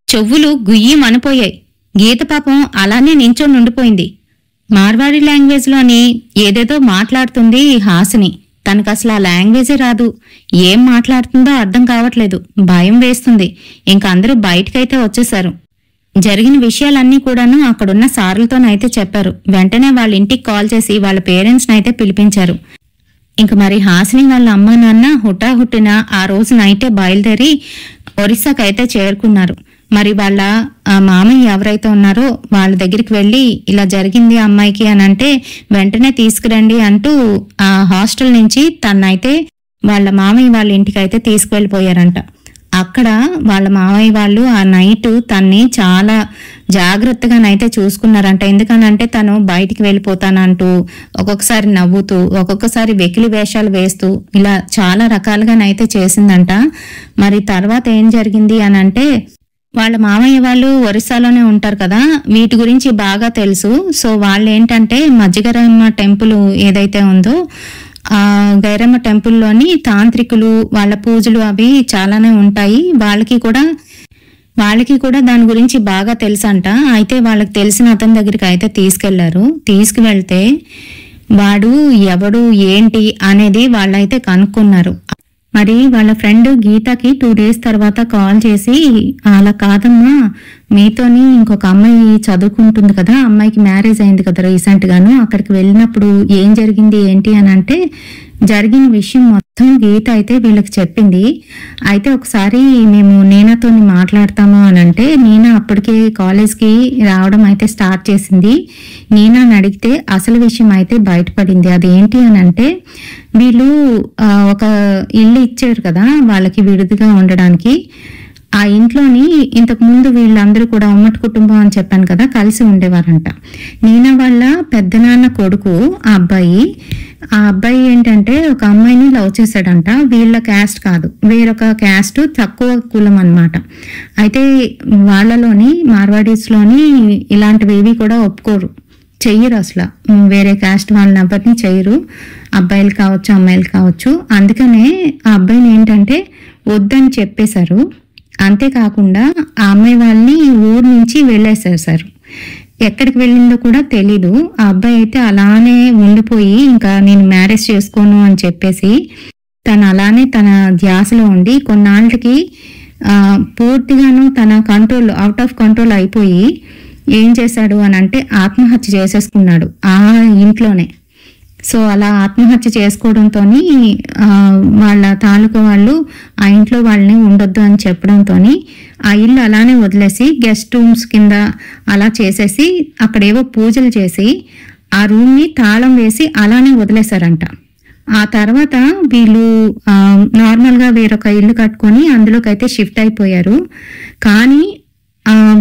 చెవులు గుయ్యమనిపోయాయి. గీత పాపం అలానే నించొని ఉండిపోయింది. మార్వాడి లాంగ్వేజ్లోని ఏదేదో మాట్లాడుతుంది హాసిని. తనకసలు ఆ లాంగ్వేజే రాదు. ఏం మాట్లాడుతుందో అర్థం కావట్లేదు. భయం వేస్తుంది. ఇంక అందరూ బయటకైతే వచ్చేశారు. జరిగిన విషయాలన్నీ కూడాను అక్కడున్న సార్లతోనైతే చెప్పారు. వెంటనే వాళ్ళ ఇంటికి కాల్ చేసి వాళ్ళ పేరెంట్స్ నైతే పిలిపించారు. ఇంక మరి హాసిని వాళ్ళ అమ్మ నాన్న హుటాహుట్టిన ఆ రోజు నైటే బయలుదేరి ఒరిస్సాకైతే చేరుకున్నారు. మరి వాళ్ళ మామయ్య ఎవరైతే ఉన్నారో వాళ్ళ దగ్గరికి వెళ్ళి ఇలా జరిగింది అమ్మాయికి అని అంటే వెంటనే తీసుకురండి అంటూ ఆ హాస్టల్ నుంచి తన్నైతే వాళ్ళ మామయ్య వాళ్ళ ఇంటికి అయితే తీసుకువెళ్ళిపోయారంట. అక్కడ వాళ్ళ మామయ్య వాళ్ళు ఆ నైట్ తన్ని చాలా జాగ్రత్తగానైతే చూసుకున్నారంట. ఎందుకనంటే తను బయటికి వెళ్ళిపోతానంటూ ఒక్కొక్కసారి నవ్వుతూ ఒక్కొక్కసారి వెకిలి వేషాలు వేస్తూ ఇలా చాలా రకాలుగానైతే చేసిందంట. మరి తర్వాత ఏం జరిగింది అని అంటే వాళ్ళ మామయ్య వాళ్ళు ఒరిస్సాలోనే ఉంటారు కదా, వీటి గురించి బాగా తెలుసు. సో వాళ్ళు ఏంటంటే మజ్జిగరమ్మ టెంపుల్ ఏదైతే ఉందో ఆ గైరమ్మ టెంపుల్లోని తాంత్రికులు వాళ్ళ పూజలు అవి చాలానే ఉంటాయి. వాళ్ళకి కూడా దాని గురించి బాగా తెలుసంట. అయితే వాళ్ళకి తెలిసిన అతని దగ్గరికి అయితే తీసుకెళ్లారు. తీసుకువెళ్తే వాడు ఎవడు ఏంటి అనేది వాళ్ళైతే కనుక్కున్నారు. మరి వాళ్ళ ఫ్రెండ్ గీతకి 2 days తర్వాత కాల్ చేసి అలా కాదమ్మా, మీతోని ఇంకొక అమ్మాయి చదువుకుంటుంది కదా, అమ్మాయికి మ్యారేజ్ అయింది కదా రీసెంట్ గాను, అక్కడికి వెళ్ళినప్పుడు ఏం జరిగింది ఏంటి అని అంటే జరిగిన విషయం మొత్తం గీత అయితే వీళ్ళకి చెప్పింది. అయితే ఒకసారి మేము నీనాతో మాట్లాడతాము అని అంటే నీనా అప్పటికే కాలేజ్కి రావడం అయితే స్టార్ట్ చేసింది. నీనాని అడిగితే అసలు విషయం అయితే బయటపడింది. అదేంటి అని అంటే వీళ్ళు ఒక ఇల్లు ఇచ్చారు కదా వాళ్ళకి విడిదిగా ఉండడానికి. ఆ ఇంట్లోని ఇంతకు ముందు వీళ్ళందరూ కూడా ఉమ్మటి కుటుంబం అని చెప్పాను కదా, కలిసి ఉండేవారంట. నీనా వాళ్ళ పెద్దనాన్న కొడుకు ఆ అబ్బాయి ఏంటంటే ఒక అమ్మాయిని లవ్ చేశాడంట. వీళ్ళ క్యాస్ట్ కాదు, వేరొక క్యాస్ట్, తక్కువ కులం అన్నమాట. అయితే వాళ్ళలోని మార్వాడీస్లోని ఇలాంటివి కూడా ఒప్పుకోరు, చెయ్యరు అసలు. వేరే క్యాస్ట్ వాళ్ళని ఎవరిని చెయ్యరు, అబ్బాయిలు కావచ్చు అమ్మాయిలు కావచ్చు. అందుకనే ఆ అబ్బాయిని ఏంటంటే వద్దని చెప్పేశారు. అంతేకాకుండా ఆ అమ్మాయి వాళ్ళని ఊరు నుంచి వెళ్ళేసేసారు. ఎక్కడికి వెళ్ళిందో కూడా తెలీదు. ఆ అబ్బాయి అయితే అలానే ఉండిపోయి ఇంకా నేను మ్యారేజ్ చేసుకోను అని చెప్పేసి తను అలానే తన ధ్యాసలో ఉండి కొన్నాళ్ళకి పూర్తిగాను తన అవుట్ ఆఫ్ కంట్రోల్ అయిపోయి ఏం చేశాడు అని అంటే ఆత్మహత్య చేసేసుకున్నాడు ఆ ఇంట్లోనే. సో అలా ఆత్మహత్య చేసుకోవడంతో వాళ్ళ తాలూకా వాళ్ళు ఆ ఇంట్లో వాళ్ళని ఉండొద్దు అని చెప్పడంతో ఆ ఇల్లు అలానే వదిలేసి గెస్ట్ రూమ్స్ కింద అలా చేసేసి అక్కడేవో పూజలు చేసి ఆ రూమ్ని తాళం వేసి అలానే వదిలేశారంట. ఆ తర్వాత వీళ్ళు నార్మల్గా వేరొక ఇల్లు కట్టుకొని అందులోకైతే షిఫ్ట్ అయిపోయారు. కానీ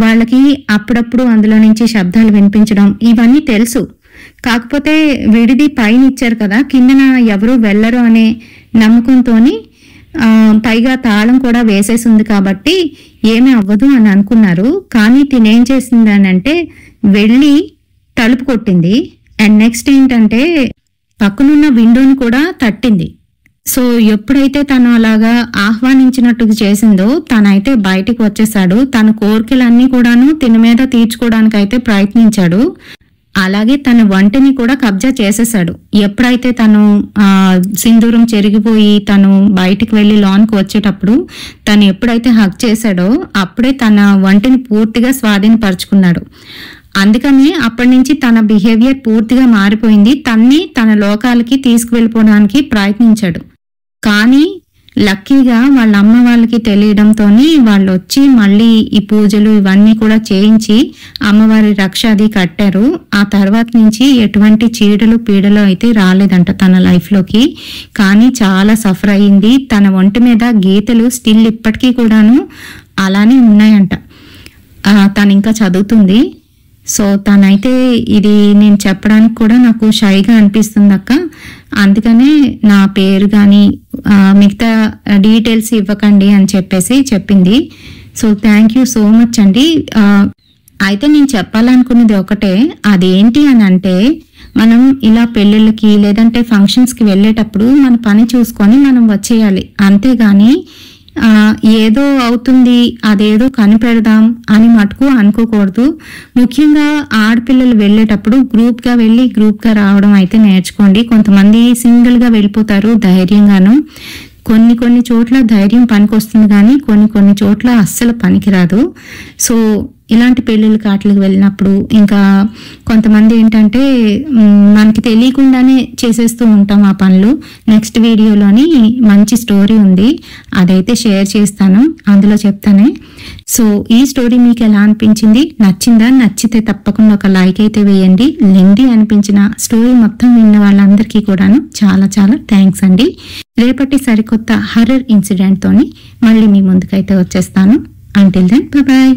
వాళ్ళకి అప్పుడప్పుడు అందులో నుంచి శబ్దాలు వినిపించడం ఇవన్నీ తెలుసు. కాకపోతే విడిది పైన ఇచ్చారు కదా, కిందన ఎవరు వెళ్ళరు అనే నమ్మకంతో పైగా తాళం కూడా వేసేసి ఉంది కాబట్టి ఏమీ అవ్వదు అని అనుకున్నారు. కానీ తినేం చేసింది అని అంటే వెళ్ళి తలుపు కొట్టింది. అండ్ నెక్స్ట్ ఏంటంటే పక్కనున్న విండోని కూడా తట్టింది. సో ఎప్పుడైతే తను అలాగా ఆహ్వానించినట్టు చేసిందో తనైతే బయటికి వచ్చేసాడు. తన కోరికలన్నీ కూడాను తిన మీద తీర్చుకోవడానికి అయితే ప్రయత్నించాడు. అలాగే తన వంటిని కూడా కబ్జా చేసేసాడు. ఎప్పుడైతే తను సింధూరం చెరిగిపోయి తను బయటికి వెళ్లి లాన్కి వచ్చేటప్పుడు తను ఎప్పుడైతే హక్ చేశాడో అప్పుడే తన వంటిని పూర్తిగా స్వాధీనపరుచుకున్నాడు. అందుకని అప్పటి నుంచి తన బిహేవియర్ పూర్తిగా మారిపోయింది. తన లోకాలకి తీసుకువెళ్ళిపోవడానికి ప్రయత్నించాడు. కానీ లక్కీగా వాళ్ళ అమ్మ వాళ్ళకి తెలియడంతో వాళ్ళు వచ్చి మళ్ళీ ఈ పూజలు ఇవన్నీ కూడా చేయించి అమ్మవారి రక్ష అది కట్టారు. ఆ తర్వాత నుంచి ఎటువంటి చీడలు పీడలు అయితే రాలేదంట తన లైఫ్లోకి. కానీ చాలా సఫర్ అయ్యింది. తన ఒంటి మీద గీతలు స్టిల్ ఇప్పటికీ కూడాను అలానే ఉన్నాయంట. తను ఇంకా చదువుతుంది. సో తనైతే ఇది నేను చెప్పడానికి కూడా నాకు షైగా అనిపిస్తుంది అక్క, అందుకనే నా పేరు కానీ మిగతా డీటెయిల్స్ ఇవ్వకండి అని చెప్పేసి చెప్పింది. So thank you so much అండి. అయితే నేను చెప్పాలనుకున్నది ఒకటే, అదేంటి అని అంటే మనం ఇలా పెళ్ళిళ్ళకి లేదంటే ఫంక్షన్స్కి వెళ్ళేటప్పుడు మన పని చూసుకొని మనం వచ్చేయాలి. అంతేగాని ఏదో అవుతుంది అదేదో కనిపెడదాం అని మటుకు అనుకోకూడదు. ముఖ్యంగా ఆడపిల్లలు వెళ్ళేటప్పుడు గ్రూప్గా వెళ్ళి గ్రూప్గా రావడం అయితే నేర్చుకోండి. కొంతమంది సింగిల్గా వెళ్ళిపోతారు ధైర్యంగాను. కొన్ని చోట్ల ధైర్యం పనికొస్తుంది కానీ కొన్ని చోట్ల అస్సలు పనికిరాదు. సో ఇలాంటి పెళ్ళిళ్ళకి వాటికి వెళ్ళినప్పుడు ఇంకా కొంతమంది ఏంటంటే మనకి తెలియకుండానే చేసేస్తూ ఉంటాం ఆ పనులు. నెక్స్ట్ వీడియోలోని మంచి స్టోరీ ఉంది, అదైతే షేర్ చేస్తాను, అందులో చెప్తానే. సో ఈ స్టోరీ మీకు ఎలా అనిపించింది? నచ్చిందా? నచ్చితే తప్పకుండా ఒక లైక్ అయితే వేయండి. లెండి అనిపించిన స్టోరీ మొత్తం విన్న వాళ్ళందరికీ కూడాను చాలా చాలా థ్యాంక్స్ అండి. రేపటి సరికొత్త హర్రర్ ఇన్సిడెంట్ తోని మళ్ళీ మీ ముందుకైతే వచ్చేస్తాను. Until then bye.